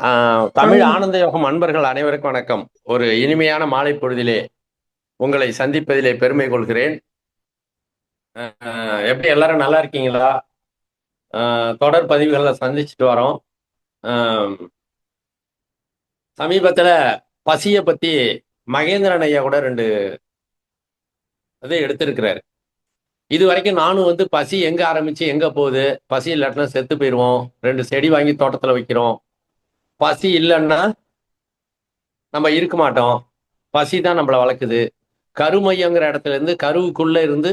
தமிழ் சொல்லுங்க. ஆனந்த யோகம் அன்பர்கள் அனைவருக்கும் வணக்கம். ஒரு இனிமையான மாலை பொழுதிலே உங்களை சந்திப்பதிலே பெருமை கொள்கிறேன். எப்படி எல்லாரும் நல்லா இருக்கீங்களா? தொடர் பதிவுகளை சந்திச்சுட்டு வரோம். அஹ், சமீபத்துல பசியை பத்தி மகேந்திரன் ஐயா கூட ரெண்டு இதை எடுத்திருக்கிறாரு. இது வரைக்கும் நானும் பசி எங்க ஆரம்பிச்சு எங்க போகுது, பசி இல்லாட்டினா செத்து போயிடுவோம், ரெண்டு செடி வாங்கி தோட்டத்துல வைக்கிறோம், பசி இல்லைன்னா நம்ம இருக்க மாட்டோம், பசி தான் நம்மளை வளர்க்குது, கருமையங்கிற இடத்துல இருந்து கருவுக்குள்ள இருந்து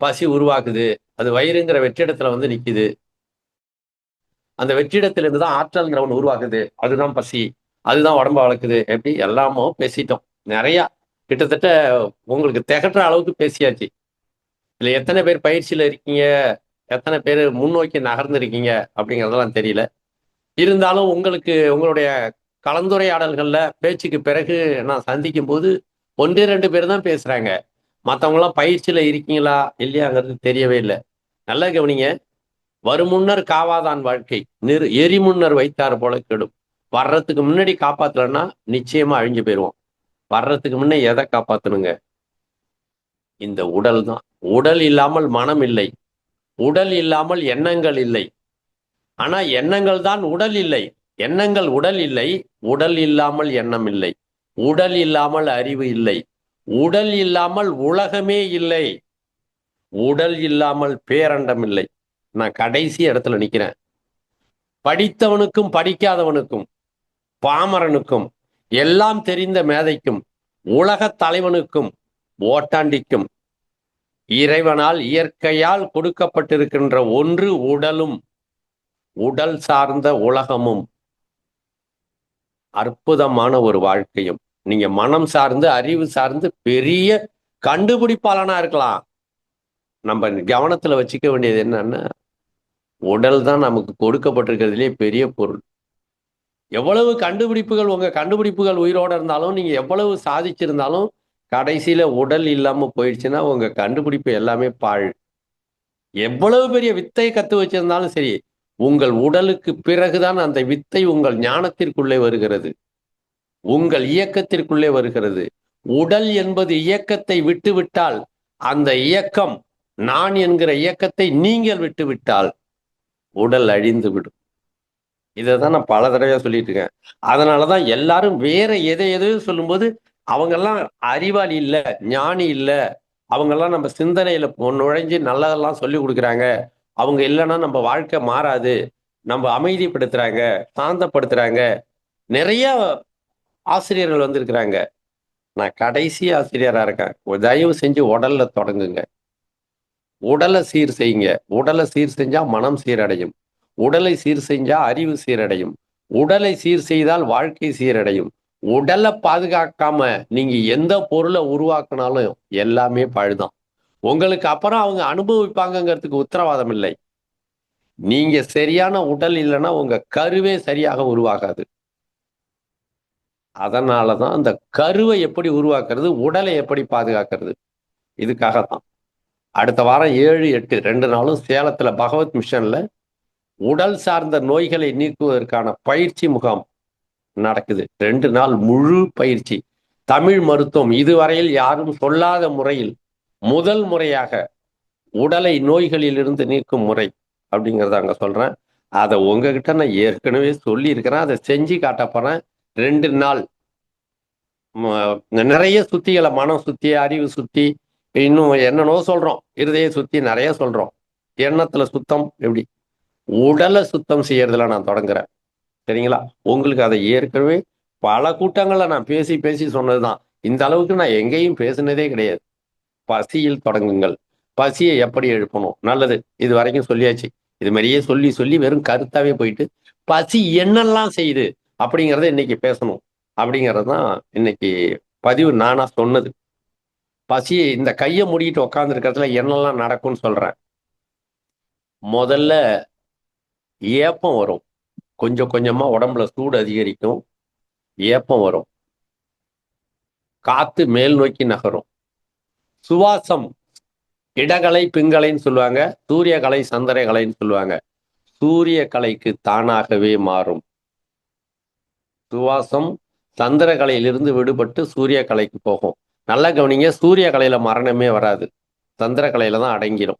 பசி உருவாக்குது, அது வயிறுங்கிற வெற்றிடத்துல நிக்குது, அந்த வெற்றிடத்துல இருந்து தான் ஆற்றல்ங்கிற ஒன்று உருவாக்குது, அதுதான் பசி, அதுதான் உடம்ப வளர்க்குது. எப்படி எல்லாமோ பேசிட்டோம் நிறைய. கிட்டத்தட்ட உங்களுக்கு திகட்டுற அளவுக்கு பேசியாச்சு. இதுல எத்தனை பேர் பயிற்சியில இருக்கீங்க, எத்தனை பேர் முன்னோக்கி நகர்ந்து இருக்கீங்க அப்படிங்கிறதெல்லாம் தெரியல. இருந்தாலும் உங்களுக்கு உங்களுடைய கலந்துரையாடல்கள்ல பேச்சுக்கு பிறகு நான் சந்திக்கும் போது ஒன்று ரெண்டு பேர் தான் பேசுறாங்க. மற்றவங்களாம் பயிற்சியில இருக்கீங்களா இல்லையாங்கிறது தெரியவே இல்லை. நல்லா கவனிங்க. வருமுன்னர் காவாதான் வாழ்க்கை, எரி முன்னர் வைத்தார் போல கெடும். வர்றதுக்கு முன்னாடி காப்பாத்தலன்னா நிச்சயமா அழிஞ்சு போயிடுவோம். வர்றதுக்கு முன்னே எதை காப்பாத்தணுங்க? இந்த உடல் தான். உடல் இல்லாமல் மனம் இல்லை, உடல் இல்லாமல் எண்ணங்கள் இல்லை. ஆனா எண்ணங்கள் தான் உடல் இல்லை, எண்ணங்கள் உடல் இல்லை, உடல் இல்லாமல் எண்ணம் இல்லை, உடல் இல்லாமல் அறிவு இல்லை, உடல் இல்லாமல் உலகமே இல்லை, உடல் இல்லாமல் பேரண்டம் இல்லை. நான் கடைசி இடத்துல நிக்கிறேன். படித்தவனுக்கும் படிக்காதவனுக்கும், பாமரனுக்கும், எல்லாம் தெரிந்த மேதைக்கும், உலகத் தலைவனுக்கும், ஓட்டாண்டிக்கும் இறைவனால் இயற்கையால் கொடுக்கப்பட்டிருக்கின்ற ஒன்று உடலும், உடல் சார்ந்த உலகமும், அற்புதமான ஒரு வாழ்க்கையும். நீங்க மனம் சார்ந்து அறிவு சார்ந்து பெரிய கண்டுபிடிப்பாளனா இருக்கலாம். நம்ம கவனத்துல வச்சுக்க வேண்டியது என்னன்னா, உடல் தான் நமக்கு கொடுக்கப்பட்டிருக்கிறதுலே பெரிய பொருள். எவ்வளவு கண்டுபிடிப்புகள், உங்க கண்டுபிடிப்புகள் உயிரோட இருந்தாலும், நீங்க எவ்வளவு சாதிச்சிருந்தாலும், கடைசியில உடல் இல்லாம போயிடுச்சுன்னா உங்க கண்டுபிடிப்பு எல்லாமே பாழ். எவ்வளவு பெரிய வித்தை கத்து வச்சிருந்தாலும் சரி, உங்கள் உடலுக்கு பிறகுதான் அந்த வித்தை உங்கள் ஞானத்திற்குள்ளே வருகிறது, உங்கள் இயக்கத்திற்குள்ளே வருகிறது. உடல் என்பது இயக்கத்தை விட்டுவிட்டால், அந்த இயக்கம் நான் என்கிற இயக்கத்தை நீங்கள் விட்டுவிட்டால் உடல் அழிந்து விடும். இதை தான் நான் பல தடவை சொல்லிட்டு இருக்கேன். அதனாலதான் எல்லாரும் வேற எதை எதையோ சொல்லும்போது அவங்கெல்லாம் அறிவாளி இல்ல, ஞானி இல்ல, அவங்கெல்லாம் நம்ம சிந்தனையில நுழைஞ்சு நல்லதெல்லாம் சொல்லி கொடுக்குறாங்க, அவங்க இல்லைன்னா நம்ம வாழ்க்கை மாறாது, நம்ம அமைதிப்படுத்துறாங்க, சாந்தப்படுத்துறாங்க. நிறைய ஆசிரியர்கள் வந்திருக்கிறாங்க. நான் கடைசி ஆசிரியரா இருக்கேன். தயவு செஞ்சு உடல்ல தொடங்குங்க. உடலை சீர் செய்யுங்க. உடலை சீர் செஞ்சா மனம் சீரடையும், உடலை சீர் செஞ்சா அறிவு சீரடையும், உடலை சீர் செய்தால் வாழ்க்கை சீரடையும். உடலை பாதுகாக்காம நீங்க எந்த பொருளை உருவாக்குனாலும் எல்லாமே பழுதான். உங்களுக்கு அப்புறம் அவங்க அனுபவிப்பாங்கிறதுக்கு உத்தரவாதம் இல்லை. நீங்க சரியான உடல் இல்லைன்னா உங்க கருவே சரியாக உருவாகாது. அதனாலதான் அந்த கருவை எப்படி உருவாக்குறது, உடலை எப்படி பாதுகாக்கிறது, இதுக்காகத்தான் அடுத்த வாரம் 7, 8 2 நாளும் சேலத்துல பகவத் மிஷன்ல உடல் சார்ந்த நோய்களை நீக்குவதற்கான பயிற்சி முகாம் நடக்குது. 2 நாள் முழு பயிற்சி. தமிழ் மருத்துவம் இதுவரையில் யாரும் சொல்லாத முறையில் முதல் முறையாக உடலை நோய்களில் இருந்து நீக்கும் முறை அப்படிங்கிறத அங்க சொல்றேன். அதை உங்ககிட்ட நான் ஏற்கனவே சொல்லி இருக்கிறேன். அதை செஞ்சு காட்ட போறேன். 2 நாள் நிறைய சுத்திகளை, மனம் சுத்தி, அறிவு சுத்தி, இன்னும் என்னன்னோ சொல்றோம், இருதய சுத்தி நிறைய சொல்றோம். எண்ணத்துல சுத்தம் எப்படி, உடலை சுத்தம் செய்யறதுல நான் தொடங்குறேன். சரிங்களா? உங்களுக்கு அதை ஏற்கனவே பல கூட்டங்கள்ல நான் பேசி பேசி சொன்னதுதான். இந்த அளவுக்கு நான் எங்கேயும் பேசினதே கிடையாது. பசியில் தொடங்குங்கள். பசியை எப்படி எழுப்பணும், நல்லது, இது வரைக்கும் சொல்லியாச்சு. இது மாதிரியே சொல்லி சொல்லி வெறும் கருத்தாவே போயிட்டு பசி என்னெல்லாம் செய்யுது அப்படிங்கிறத இன்னைக்கு பேசணும். அப்படிங்கிறது தான் இன்னைக்கு பதிவு நானா சொன்னது. பசியை இந்த கையை மூடிட்டு உட்கார்ந்து இருக்கிறதுல என்னெல்லாம் நடக்கும்னு சொல்றேன். முதல்ல ஏப்பம் வரும். கொஞ்சம் கொஞ்சமா உடம்புல சூடு அதிகரிக்கும், ஏப்பம் வரும், காத்து மேல் நோக்கி நகரும், சுவாசம், இடகலை பிங்கலைன்னு சொல்லுவாங்க, சூரிய கலை சந்திர கலைன்னு சொல்லுவாங்க. சூரிய கலைக்கு தானாகவே மாறும். சுவாசம் சந்திரகலையிலிருந்து விடுபட்டு சூரிய கலைக்கு போகும். நல்லா கவனிங்க, சூரிய கலையில மரணமே வராது, சந்திரகலையில தான் அடங்கிடும்.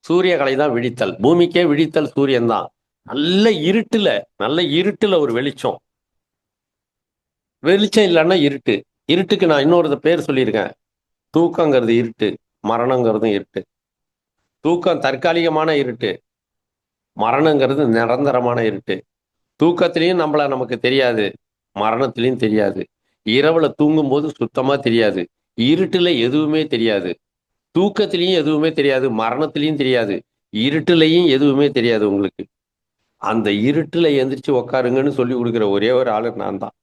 சூரிய கலை தான் விழித்தல். பூமிக்கே விழித்தல் சூரியன் தான். நல்ல இருட்டுல ஒரு வெளிச்சம். வெளிச்சம் இல்லைன்னா இருட்டு. இருட்டுக்கு நான் இன்னொரு பேர் சொல்லியிருக்கேன். தூக்கங்கிறது இருட்டு, மரணங்கிறதும் இருட்டு. தூக்கம் தற்காலிகமான இருட்டு, மரணங்கிறது நிரந்தரமான இருட்டு. தூக்கத்திலையும் நமக்கு தெரியாது, மரணத்திலையும் தெரியாது. இரவுல தூங்கும்போது சுத்தமா தெரியாது, இருட்டுல எதுவுமே தெரியாது. தூக்கத்திலையும் எதுவுமே தெரியாது, மரணத்திலையும் தெரியாது, இருட்டுலையும் எதுவுமே தெரியாது உங்களுக்கு. அந்த இருட்டுல எந்திரிச்சு உக்காருங்கன்னு சொல்லி கொடுக்குற ஒரே ஒரு ஆளு நான் தான்.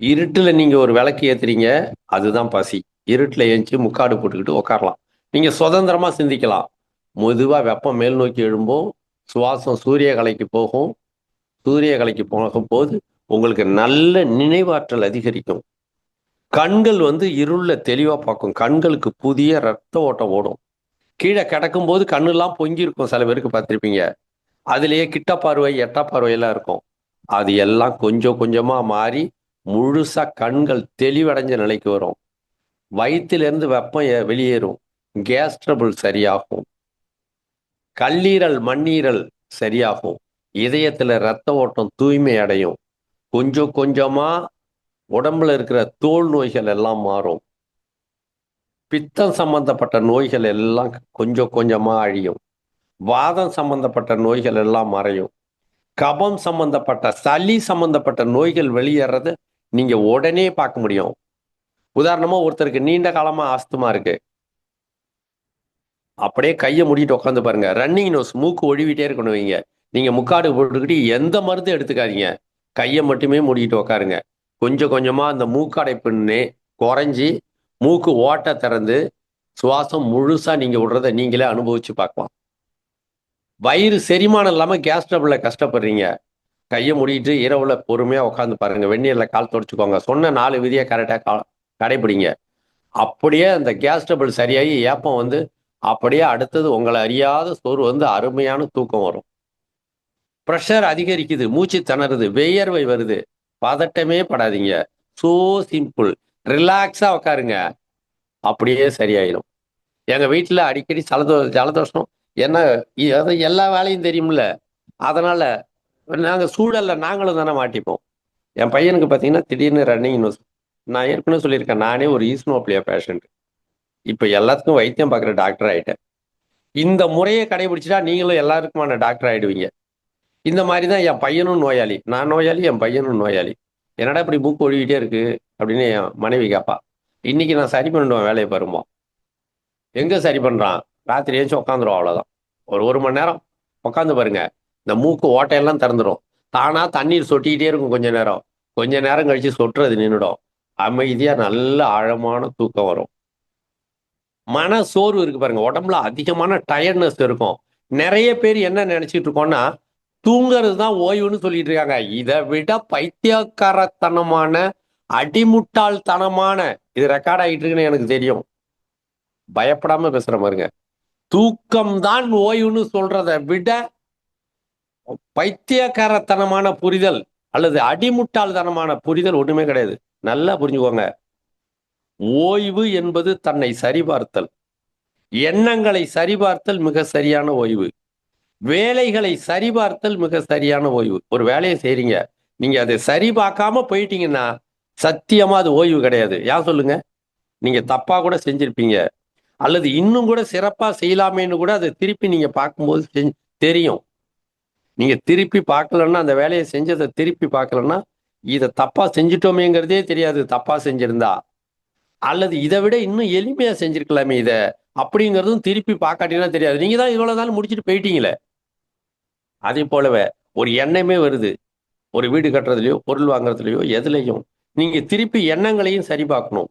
இருட்டுல நீங்க ஒரு விளக்கு ஏத்துறீங்க, அதுதான் பசி. இருட்டுல ஏஞ்சி முக்காடு போட்டுக்கிட்டு உக்காரலாம். நீங்க சுதந்திரமா சிந்திக்கலாம். மெதுவா வெப்பம் மேல் நோக்கி எழும்பும், சுவாசம் சூரிய கலைக்கு போகும். சூரிய கலைக்கு போகும்போது உங்களுக்கு நல்ல நினைவாற்றல் அதிகரிக்கும். கண்கள் இருள்ல தெளிவா பார்க்கும். கண்களுக்கு புதிய ரத்த ஓட்டம் ஓடும். கீழே கிடக்கும் போது கண்ணெல்லாம் பொங்கி இருக்கும், சில பேருக்கு பார்த்திருப்பீங்க. அதுலயே கிட்ட பார்வை எட்டா பார்வையெல்லாம் இருக்கும். அது எல்லாம் கொஞ்சம் கொஞ்சமா மாறி முழுசா கண்கள் தெளிவடைஞ்ச நிலைக்கு வரும். வயிற்றிலிருந்து வெப்பம் வெளியேறும். கேஸ் ட்ரபிள் சரியாகும். கல்லீரல் மண்ணீரல் சரியாகும். இதயத்துல ரத்த ஓட்டம் தூய்மை அடையும். கொஞ்சம் கொஞ்சமா உடம்புல இருக்கிற தோல் நோய்கள் எல்லாம் மாறும். பித்தம் சம்பந்தப்பட்ட நோய்கள் எல்லாம் கொஞ்சம் கொஞ்சமா அழியும். வாதம் சம்பந்தப்பட்ட நோய்கள் எல்லாம் மறையும். கபம் சம்பந்தப்பட்ட சளி சம்பந்தப்பட்ட நோய்கள் வெளியேறத நீங்க உடனே பார்க்க முடியும். உதாரணமா ஒருத்தருக்கு நீண்ட காலமா ஆஸ்துமா இருக்கு. அப்படியே கையை மூடிட்டு உட்காந்து பாருங்க. ரன்னிங் நோஸ், மூக்கு ஒழிவிட்டே இருக்கணும். வைங்க, நீங்க முக்காடு போட்டுக்கிட்டு எந்த மருந்து எடுத்துக்காதீங்க. கையை மட்டுமே மூடிட்டு உட்காருங்க. கொஞ்சம் கொஞ்சமா அந்த மூக்கடைப்புன்னு குறைஞ்சி மூக்கு ஓட்ட திறந்து சுவாசம் முழுசா நீங்க விடுறத நீங்களே அனுபவிச்சு பார்க்கலாம். வயிறு செரிமானம் இல்லாம கேஸ் ட்ரபிள்ல கஷ்டப்படுறீங்க, கையை மூடிட்டு இரவுல பொறுமையா உட்காந்து பாருங்க. வெந்நீர்ல கால் துடைச்சுக்கோங்க. சொன்ன 4 விதியை கரெக்டா கடைபிடிங்க. அப்படியே அந்த கேஸ் ட்ரபிள் சரியாகி ஏப்பம் அப்படியே அடுத்தது உங்களை அறியாத சோறு அருமையான தூக்கம் வரும். ப்ரெஷர் அதிகரிக்குது, மூச்சு திணறுது, வியர்வை வருது, பதட்டமே படாதீங்க. So simple. ரிலாக்ஸா உட்காருங்க, அப்படியே சரியாயிடும். எங்க வீட்டுல அடிக்கடி ஜலதோஷம் என்ன, எல்லா வேலையும் தெரியும்ல, அதனால நாங்க சூழல்ல நாங்களும் தானே மாட்டிப்போம். என் பையனுக்கு பார்த்தீங்கன்னா திடீர்னு ரன்னிங் நோஸ். நான் ஏற்கனவே சொல்லியிருக்கேன், நானே ஒரு ஈஸ்னோப்ளியா பேஷண்ட். இப்போ எல்லாத்துக்கும் வைத்தியம் பார்க்குற டாக்டர் ஆயிட்டேன். இந்த முறையை கடைபிடிச்சிட்டா நீங்களும் எல்லாருக்குமான டாக்டர் ஆயிடுவீங்க. இந்த மாதிரி தான் என் பையனும் நோயாளி, நான் நோயாளி, என் பையனும் நோயாளி. என்னடா இப்படி மூக்கு ஒழுகிட்டே இருக்கு அப்படின்னு என் மனைவி கேட்பா. இன்னைக்கு நான் சரி பண்ணிடுவேன் வேலையை பாருமா. எங்க சரி பண்றான், ராத்திரி ஏஞ்சி உட்காந்துரும், அவ்வளோதான். ஒரு மணி நேரம் உட்காந்து பாருங்க, இந்த மூக்கு ஓட்டையெல்லாம் திறந்துடும். தானா தண்ணீர் சொட்டிக்கிட்டே இருக்கும். கொஞ்ச நேரம் கழிச்சு சொட்டுறது நின்றுடும். அமைதியா நல்ல ஆழமான தூக்கம் வரும். மன சோர்வு இருக்கு பாருங்க, உடம்புல அதிகமான டயர்ட்னஸ் இருக்கும். நிறைய பேர் என்ன நினைச்சிட்டு இருக்கோம்னா, தூங்குறது தான் ஓய்வுன்னு சொல்லிட்டு இருக்காங்க. இதை விட பைத்தியக்காரத்தனமான, அடிமுட்டாள்தனமான, இது ரெக்கார்ட் ஆகிட்டு இருக்குன்னு எனக்கு தெரியும், பயப்படாம பேசுற மாதிரிங்க, தூக்கம் தான் ஓய்வுன்னு சொல்றதை விட பைத்தியக்காரத்தனமான புரிதல் அல்லது அடிமுட்டாள்தனமான புரிதல் ஒண்ணுமே கிடையாது. நல்லா புரிஞ்சுக்கோங்க. ஓய்வு என்பது தன்னை சரிபார்த்தல், எண்ணங்களை சரிபார்த்தல் மிக சரியான ஓய்வு. வேலைகளை சரிபார்த்தல் மிக சரியான ஓய்வு. ஒரு வேலையை செய்றீங்க, நீங்க அதை சரி பார்க்காம போயிட்டீங்கன்னா சத்தியமா அது ஓய்வு கிடையாது. ஏன் சொல்லுங்க? நீங்க தப்பா கூட செஞ்சிருப்பீங்க, அல்லது இன்னும் கூட சிறப்பா செய்யலாமேன்னு கூட அதை திருப்பி நீங்க பார்க்கும்போது தெரியும். நீங்க திருப்பி பார்க்கலன்னா, அந்த வேலையை செஞ்சதை திருப்பி பார்க்கலன்னா, இதை தப்பா செஞ்சிட்டோமேங்கிறதே தெரியாது. தப்பா செஞ்சிருந்தா, அல்லது இதை விட இன்னும் எளிமையா செஞ்சிருக்கலாமே இதை அப்படிங்கிறதும் திருப்பி பார்க்காட்டினா தெரியாது. நீங்க தான் இவ்வளவு நாள் முடிச்சுட்டு போயிட்டீங்களே. அதே போலவே ஒரு எண்ணமே வருது, ஒரு வீடு கட்டுறதுலையோ பொருள் வாங்குறதுலையோ எதுலையும் நீங்க திருப்பி எண்ணங்களையும் சரி பார்க்கணும்.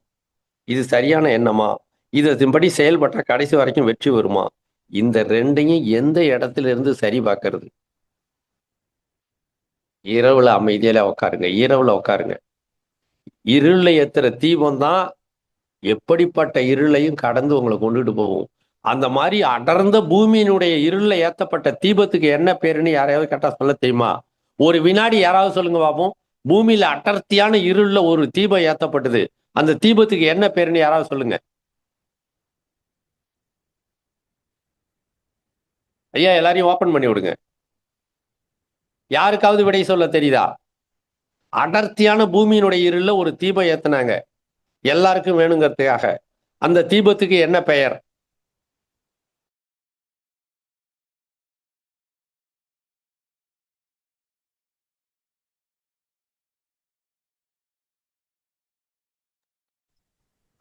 இது சரியான எண்ணமா, இதன்படி செயல்பட்ட கடைசி வரைக்கும் வெற்றி வருமா, இந்த ரெண்டையும் எந்த இடத்துல இருந்து சரி பார்க்கறது? இரவுல அமைதியில உட்காருங்க, இரவுல உட்காருங்க. இருள ஏத்துற தீபம் தான் எப்படிப்பட்ட இருளையும் கடந்து உங்களை கொண்டுட்டு போகும். அந்த மாதிரி அடர்ந்த பூமியினுடைய இருள ஏத்தப்பட்ட தீபத்துக்கு என்ன பேருன்னு யாரையாவது கேட்டா சொல்ல தெரியுமா? ஒரு வினாடி யாராவது சொல்லுங்க பாப்போம். பூமியில அடர்த்தியான இருள்ல ஒரு தீபம் ஏத்தப்பட்டது. அந்த தீபத்துக்கு என்ன பேருன்னு யாராவது சொல்லுங்க. ஐயா எல்லாரையும் ஓபன் பண்ணி விடுங்க. யாருக்காவது விடை சொல்ல தெரியுதா? அடர்த்தியான பூமியினுடைய இருள்ல ஒரு தீபம் ஏத்துனாங்க. எல்லாருக்கும் வேணுங்கிறதுக்காக. அந்த தீபத்துக்கு என்ன பெயர்?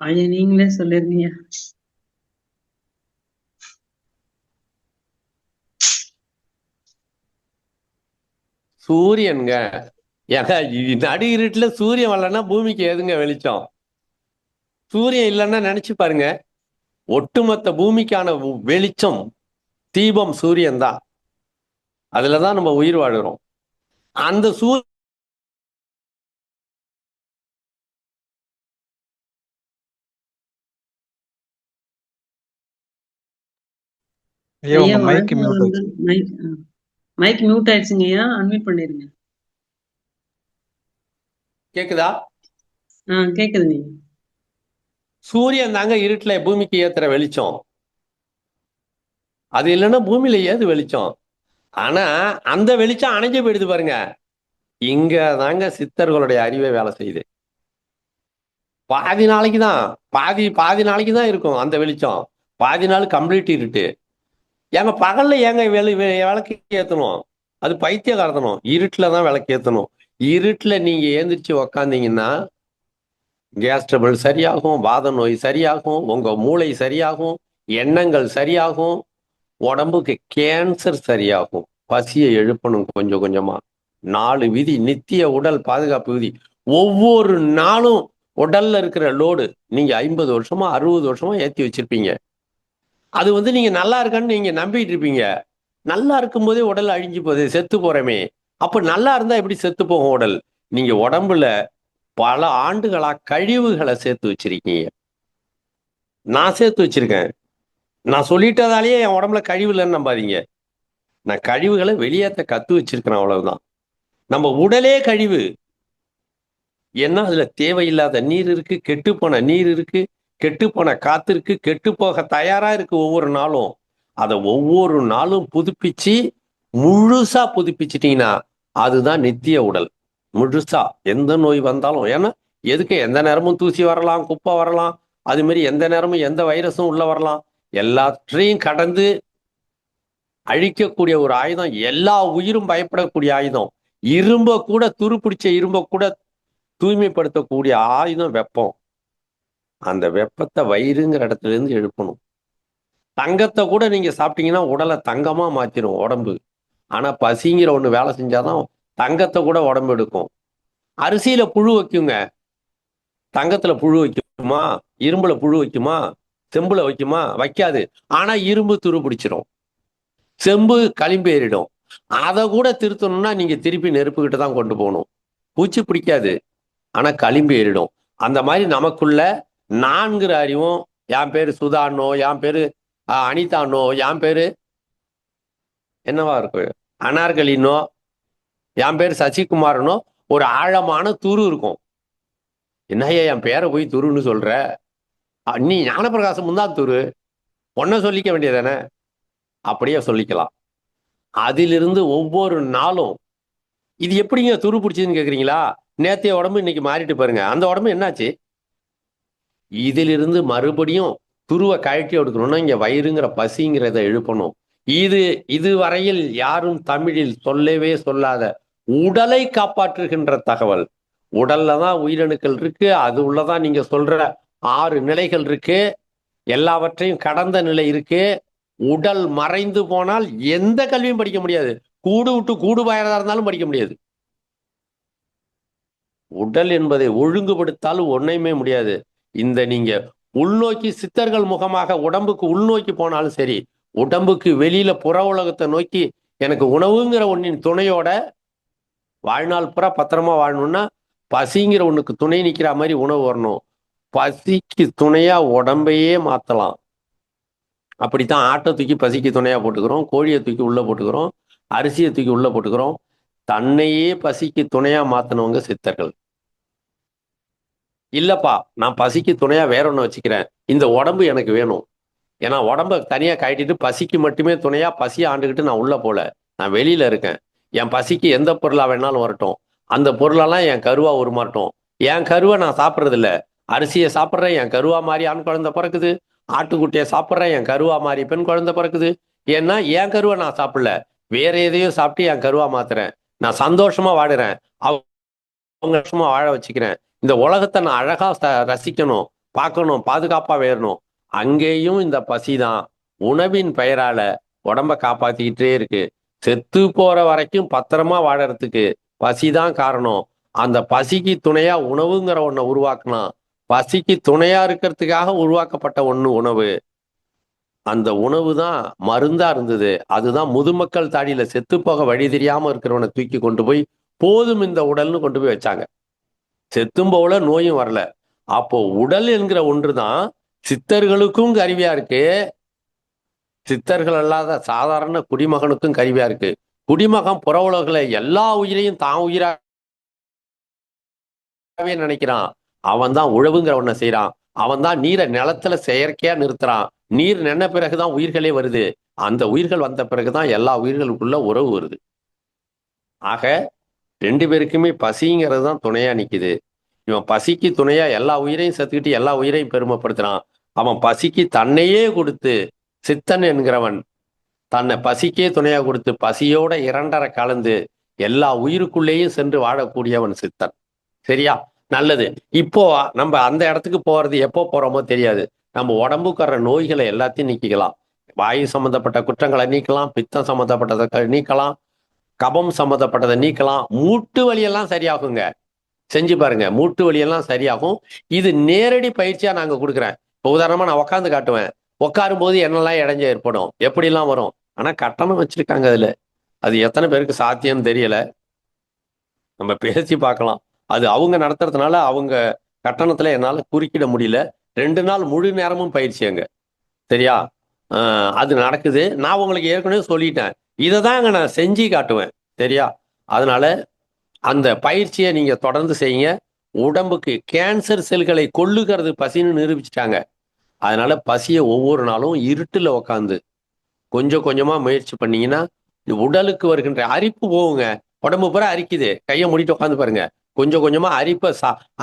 ஐயா நீங்களே சொல்லிருந்தீங்க. சூரியன்ங்க. ஏங்க நடு இருட்டுல சூரியன் வரலன்னா பூமிக்கு எதுங்க வெளிச்சம்? சூரியன் இல்லைன்னா நினைச்சு பாருங்க. ஒட்டுமொத்த பூமிக்கான வெளிச்சம் தீபம் சூரியன் தான். அதுலதான் நம்ம உயிர் வாழுறோம். அந்த ஐயா ஐயா உங்க மைக் வணக்கம் மியூட் வந்து மைக் மியூட் ஆயிடுச்சுங்க ஐயா, அன்மியூட் பண்ணிருங்க. கேக்குதா? கேக்குதுங்க. சூரியன் தாங்க இருட்டுல பூமிக்கு ஏத்துற வெளிச்சம். அது இல்லைன்னா பூமியில ஏது வெளிச்சம்? ஆனா அந்த வெளிச்சம் அணைஞ்சு போயிடுது பாருங்க. இங்க தாங்க சித்தர்களுடைய அறிவை வேலை செய்யுது. பாதி நாளைக்கு தான், பாதி நாளைக்கு தான் இருக்கும் அந்த வெளிச்சம். பாதி நாள் கம்ப்ளீட் இருட்டு. ஏங்க பகல்ல ஏங்க விளக்கு ஏத்தணும்? அது பைத்தியகாரத்தனம். இருட்டுல தான் விளக்கு ஏத்தணும். இருட்டுல நீங்க ஏந்திரிச்சு உக்காந்தீங்கன்னா கேஸ் ட்ரபிள் சரியாகும், வாத நோய் சரியாகும், உங்க மூளை சரியாகும், எண்ணங்கள் சரியாகும், உடம்புக்கு கேன்சர் சரியாகும். பசியை எழுப்பணும் கொஞ்சம் கொஞ்சமா. 4 விதி, நித்திய உடல் பாதுகாப்பு விதி. ஒவ்வொரு நாளும் உடல்ல இருக்கிற லோடு நீங்க 50 வருஷமா 60 வருஷமா ஏத்தி வச்சிருப்பீங்க. அது நீங்க நல்லா இருக்கான்னு நீங்க நம்பிட்டு இருப்பீங்க. நல்லா இருக்கும் போதே உடல் அழிஞ்சு போகுது, செத்து போறமே. அப்ப நல்லா இருந்தா எப்படி செத்து போகும் உடல்? நீங்க உடம்புல பல ஆண்டுகளா கழிவுகளை சேர்த்து வச்சிருக்கீங்க. நான் சேர்த்து வச்சிருக்கேன். நான் சொல்லிட்டதாலேயே என் உடம்புல கழிவு இல்லைன்னு நம்பாதீங்க. நான் கழிவுகளை வெளியேற்ற கத்து வச்சிருக்கிறேன், அவ்வளவுதான். நம்ம உடலே கழிவு. ஏன்னா அதுல தேவையில்லாத நீர் இருக்கு, கெட்டுப்போன நீர் இருக்கு, கெட்டுப்போன காத்து இருக்கு, கெட்டு போக தயாரா இருக்கு ஒவ்வொரு நாளும். அதை ஒவ்வொரு நாளும் புதுப்பிச்சு முழுசா புதுப்பிச்சிட்டீங்கன்னா அதுதான் நித்திய உடல். முழுசா எந்த நோய் வந்தாலும், ஏன்னா எதுக்கு எந்த நேரமும் தூசி வரலாம், குப்பை வரலாம், அது மாதிரி எந்த நேரமும் எந்த வைரஸும் உள்ள வரலாம். எல்லாற்றையும் கடந்து அழிக்கக்கூடிய ஒரு ஆயுதம், எல்லா உயிரும் பயப்படக்கூடிய ஆயுதம். இரும்ப கூட, துருப்பிடிச்ச இரும்ப கூட தூய்மைப்படுத்தக்கூடிய ஆயுதம் வெப்பம். அந்த வெப்பத்தை வயிறுங்கிற இடத்துல இருந்து எழுப்பணும். தங்கத்தை கூட நீங்க சாப்பிட்டீங்கன்னா உடலை தங்கமா மாத்திரும் உடம்பு. ஆனா பசிங்கிற ஒண்ணு வேலை செஞ்சாதான் தங்கத்தை கூட உடம்பு எடுக்கும். அரிசியில புழு வைக்குங்க, தங்கத்துல புழு வைக்குமா? இரும்புல புழு வைக்குமா? செம்புல வைக்குமா? வைக்காது. ஆனா இரும்பு துரு பிடிச்சிரும், செம்பு களிம்பேறிடும். அதை கூட திருத்தணும்னா நீங்க திருப்பி நெருப்புக்கிட்ட தான் கொண்டு போகணும். பூச்சி பிடிக்காது, ஆனா களிம்பு ஏறிடும். அந்த மாதிரி நமக்குள்ள 4 அறிவும், என் பேரு சுதானோ, என் பேரு அனிதானோ, என் பேரு என்னவா இருக்கு அனார்கலினோ, என் பேரு சசிகுமாரனோ, ஒரு ஆழமான துரு இருக்கும். என்னையா என் பேரை போய் துருன்னு சொல்ற? நீ ஞானப்பிரகாசம் தான் துரு, ஒன்ன சொல்லிக்க வேண்டியதானே? அப்படியே சொல்லிக்கலாம். அதிலிருந்து ஒவ்வொரு நாளும் இது எப்படிங்க துரு பிடிச்சதுன்னு கேக்குறீங்களா? நேத்தைய உடம்பு இன்னைக்கு மாறிட்டு பாருங்க, அந்த உடம்பு என்னாச்சு? இதிலிருந்து மறுபடியும் துருவ கழட்டி எடுக்கணும்னா இங்க வயிறுங்கிற பசிங்கிறத எழுப்பணும். இதுவரையில் யாரும் தமிழில் சொல்லவே சொல்லாத உடலை காப்பாற்றுகின்ற தகவல். உடல்ல தான் உயிரணுக்கள் இருக்கு, அது உள்ளதான் நீங்க சொல்ற 6 நிலைகள் இருக்கு, எல்லாவற்றையும் கடந்த நிலை இருக்கு. உடல் மறைந்து போனால் எந்த கல்வியும் படிக்க முடியாது. கூடு விட்டு கூடு பாயறதா இருந்தாலும் படிக்க முடியாது. உடல் என்பதை ஒழுங்குபடுத்தாலும் ஒன்னையுமே முடியாது. இந்த நீங்க உள்நோக்கி சித்தர்கள் முகமாக உடம்புக்கு உள்நோக்கி போனாலும் சரி, உடம்புக்கு வெளியில புற உலகத்தை நோக்கி எனக்கு உணவுங்கிற ஒன்னின் துணையோட வாழ்நாள் புற பத்திரமா வாழணும்னா பசிங்கிற ஒண்ணுக்கு துணை நிக்கிற மாதிரி உணவு வரணும். பசிக்கு துணையா உடம்பையே மாத்தலாம். அப்படித்தான் ஆட்டை தூக்கி பசிக்கு துணையா போட்டுக்கிறோம், கோழியை தூக்கி உள்ள போட்டுக்கிறோம், அரிசியை தூக்கி உள்ள போட்டுக்கிறோம், தன்னையே பசிக்கு துணையா மாத்தினவங்க சித்தர்கள். இல்லப்பா, நான் பசிக்கு துணையா வேற ஒண்ணு வச்சுக்கிறேன், இந்த உடம்பு எனக்கு வேணும். ஏன்னா உடம்ப தனியா கழட்டிட்டு பசிக்கு மட்டுமே துணையா பசியை ஆண்டுகிட்டு நான் உள்ள போல, நான் வெளியில இருக்கேன். என் பசிக்கு எந்த பொருளா வேணாலும் வரட்டும், அந்த பொருளெல்லாம் என் கருவா உருமாறட்டும். என் கருவை நான் சாப்பிட்றது இல்ல, அரிசியை சாப்பிட்றேன், என் கருவா மாறி ஆண் குழந்தை பிறக்குது. ஆட்டுக்குட்டியை சாப்பிட்றேன், என் கருவா மாறி பெண் குழந்தை பிறக்குது. ஏன்னா என் கருவை நான் சாப்பிடல, வேற எதையும் சாப்பிட்டு என் கருவா மாத்துறேன். நான் சந்தோஷமா வாடுறேன், அவங்க சந்தோஷமா வாழ வச்சுக்கிறேன். இந்த உலகத்தை நான் அழகா ரசிக்கணும், பார்க்கணும், பாதுகாப்பா வேறணும். அங்கேயும் இந்த பசிதான் உணவின் பெயரால உடம்ப காப்பாத்திக்கிட்டே இருக்கு. செத்து போற வரைக்கும் பத்திரமா வாழறதுக்கு பசிதான் காரணம். அந்த பசிக்கு துணையா உணவுங்கிற ஒன்ன உருவாக்கினா, பசிக்கு துணையா இருக்கிறதுக்காக உருவாக்கப்பட்ட உணவு. அந்த உணவு தான் மருந்தா இருந்தது. அதுதான் முதுமக்கள் தாடியில செத்து போக வழி தெரியாம இருக்கிறவனை தூக்கி கொண்டு போய் போதும் இந்த உடல்னு கொண்டு போய் வச்சாங்க. செத்தும் போல நோயும் வரல. அப்போ உடல் என்கிற ஒன்றுதான் சித்தர்களுக்கும் கருவியா இருக்கு, சித்தர்கள் அல்லாத சாதாரண குடிமகனுக்கும் கருவியா இருக்கு. குடிமகன் புற உலகில எல்லா உயிரையும் தான் உயிராகவே நினைக்கிறான். அவன் தான் உழவுங்கிற ஒன்ன செய்யறான். அவன் தான் நீரை நிலத்துல செயற்கையா நிறுத்துறான். நீர் நின்ன பிறகுதான் உயிர்களே வருது. அந்த உயிர்கள் வந்த பிறகுதான் எல்லா உயிர்களுக்குள்ள உறவு வருது. ஆக 2 பேருக்குமே பசிங்கிறது தான் துணையா நிக்குது. இவன் பசிக்கு துணையா எல்லா உயிரையும் செத்துக்கிட்டு எல்லா உயிரையும் பெருமைப்படுத்துறான். அவன் பசிக்கு தன்னையே கொடுத்து, சித்தன் என்கிறவன் தன்னை பசிக்கே துணையா கொடுத்து பசியோட இரண்டரை கலந்து எல்லா உயிருக்குள்ளேயும் சென்று வாழக்கூடியவன் சித்தன். சரியா? நல்லது. இப்போ நம்ம அந்த இடத்துக்கு போறது எப்போ போறோமோ தெரியாது. நம்ம உடம்புக்கு வர்ற நோய்களை எல்லாத்தையும் நீக்கிக்கலாம். வாயு சம்பந்தப்பட்ட குற்றங்களை நீக்கலாம், பித்தம் சம்பந்தப்பட்டதை நீக்கலாம், கபம் சம்பந்தப்பட்டதை நீக்கலாம். மூட்டு வலியெல்லாம் சரியாகுங்க. செஞ்சு பாருங்க, மூட்டு வலியெல்லாம் சரியாகும். இது நேரடி பயிற்சியா நாங்க கொடுக்குறேன். இப்போ உதாரணமா நான் உட்காந்து காட்டுவேன். உட்காரும் போது என்னெல்லாம் இடைஞ்ச ஏற்படும், எப்படிலாம் வரும். ஆனா கட்டணம் வச்சிருக்காங்க அதுல. அது எத்தனை பேருக்கு சாத்தியம்னு தெரியல. நம்ம பேசி பார்க்கலாம். அது அவங்க நடத்துறதுனால அவங்க கட்டணத்துல என்னால குறுக்கிட முடியல. 2 நாள் முழு நேரமும் பயிற்சி அங்க. சரியா? அது நடக்குது. நான் உங்களுக்கு ஏற்கனவே சொல்லிட்டேன். இதை தான் அங்க நான் செஞ்சு காட்டுவேன். சரியா? அதனால அந்த பயிற்சியை நீங்க தொடர்ந்து செய்யுங்க. உடம்புக்கு கேன்சர் செல்களை கொல்லுகிறது பசின்னு நிரூபிச்சிட்டாங்க. அதனால பசியை ஒவ்வொரு நாளும் இருட்டுல உட்காந்து கொஞ்சம் கொஞ்சமா முயற்சி பண்ணீங்கன்னா உடலுக்கு வருகின்ற அரிப்பு போகுங்க. உடம்பு பூரா அரிக்குது, கையை மூடிட்டு உட்காந்து பாருங்க. கொஞ்சம் கொஞ்சமா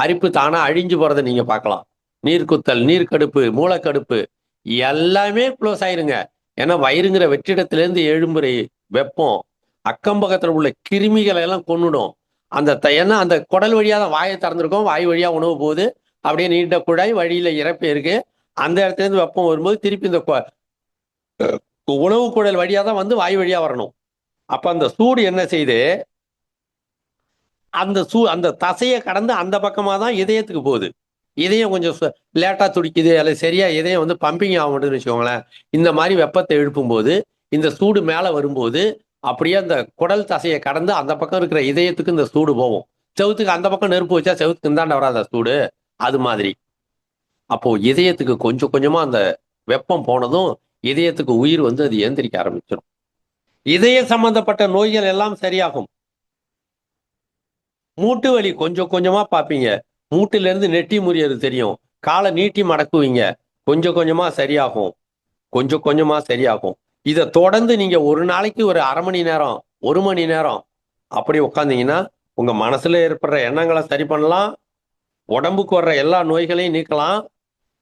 அரிப்பு தானா அழிஞ்சு போறதை நீங்க பார்க்கலாம். நீர்க்குத்தல், நீர்க்கடுப்பு, மூளைக்கடுப்பு எல்லாமே க்ளோஸ் ஆயிருங்க. ஏன்னா வயிறுங்கிற வெற்றிடத்திலேருந்து எழும்புற வெப்பம் அக்கம்பக்கத்துல உள்ள கிருமிகளை எல்லாம் கொன்னுடும். ஏன்னா அந்த குடல் வழியா தான் வாயை திறந்திருக்கோம், வாய் வழியா உணவு போகுது, அப்படியே நீண்ட குழாய் வழியில இறப்பு இருக்கு. அந்த இடத்துல இருந்து வெப்பம் வரும்போது திருப்பி இந்த உணவு குழல் வழியா தான் வந்து வாய் வழியா வரணும். அப்ப அந்த சூடு என்ன செய்யுது, அந்த தசையை கடந்து அந்த பக்கமா தான் இதயத்துக்கு போகுது. இதயம் கொஞ்சம் லேட்டா துடிக்குது, அல்லது சரியா இதயம் வந்து பம்பிங் ஆக மாட்டேன்னு வச்சுக்கோங்களேன். இந்த மாதிரி வெப்பத்தை எழுப்பும் போது இந்த சூடு மேல வரும்போது அப்படியே அந்த குடல் தசையை கடந்து அந்த பக்கம் இருக்கிற இதயத்துக்கு இந்த சூடு போகும். செவுத்துக்கு அந்த பக்கம் நெருப்பு வச்சா செவுத்துக்கு இந்தாண்ட வராத சூடு, அது மாதிரி. அப்போ இதயத்துக்கு கொஞ்சம் கொஞ்சமா அந்த வெப்பம் போனதும் இதயத்துக்கு உயிர் வந்து அது ஏந்திரிக்க ஆரம்பிச்சிடும். இதய சம்பந்தப்பட்ட நோய்கள் எல்லாம் சரியாகும். மூட்டு வலி கொஞ்சம் கொஞ்சமா பார்ப்பீங்க. மூட்டுல இருந்து நெட்டி முறியது தெரியும். காலை நீட்டி மடக்குவீங்க, கொஞ்சம் கொஞ்சமா சரியாகும். கொஞ்சம் கொஞ்சமா சரியாகும். இதை தொடர்ந்து நீங்க ஒரு நாளைக்கு ஒரு அரை மணி நேரம், 1 மணி நேரம் அப்படி உட்காந்தீங்கன்னா உங்க மனசுல ஏற்படுற எண்ணங்களை சரி பண்ணலாம், உடம்புக்கு வர்ற எல்லா நோய்களையும் நீக்கலாம்,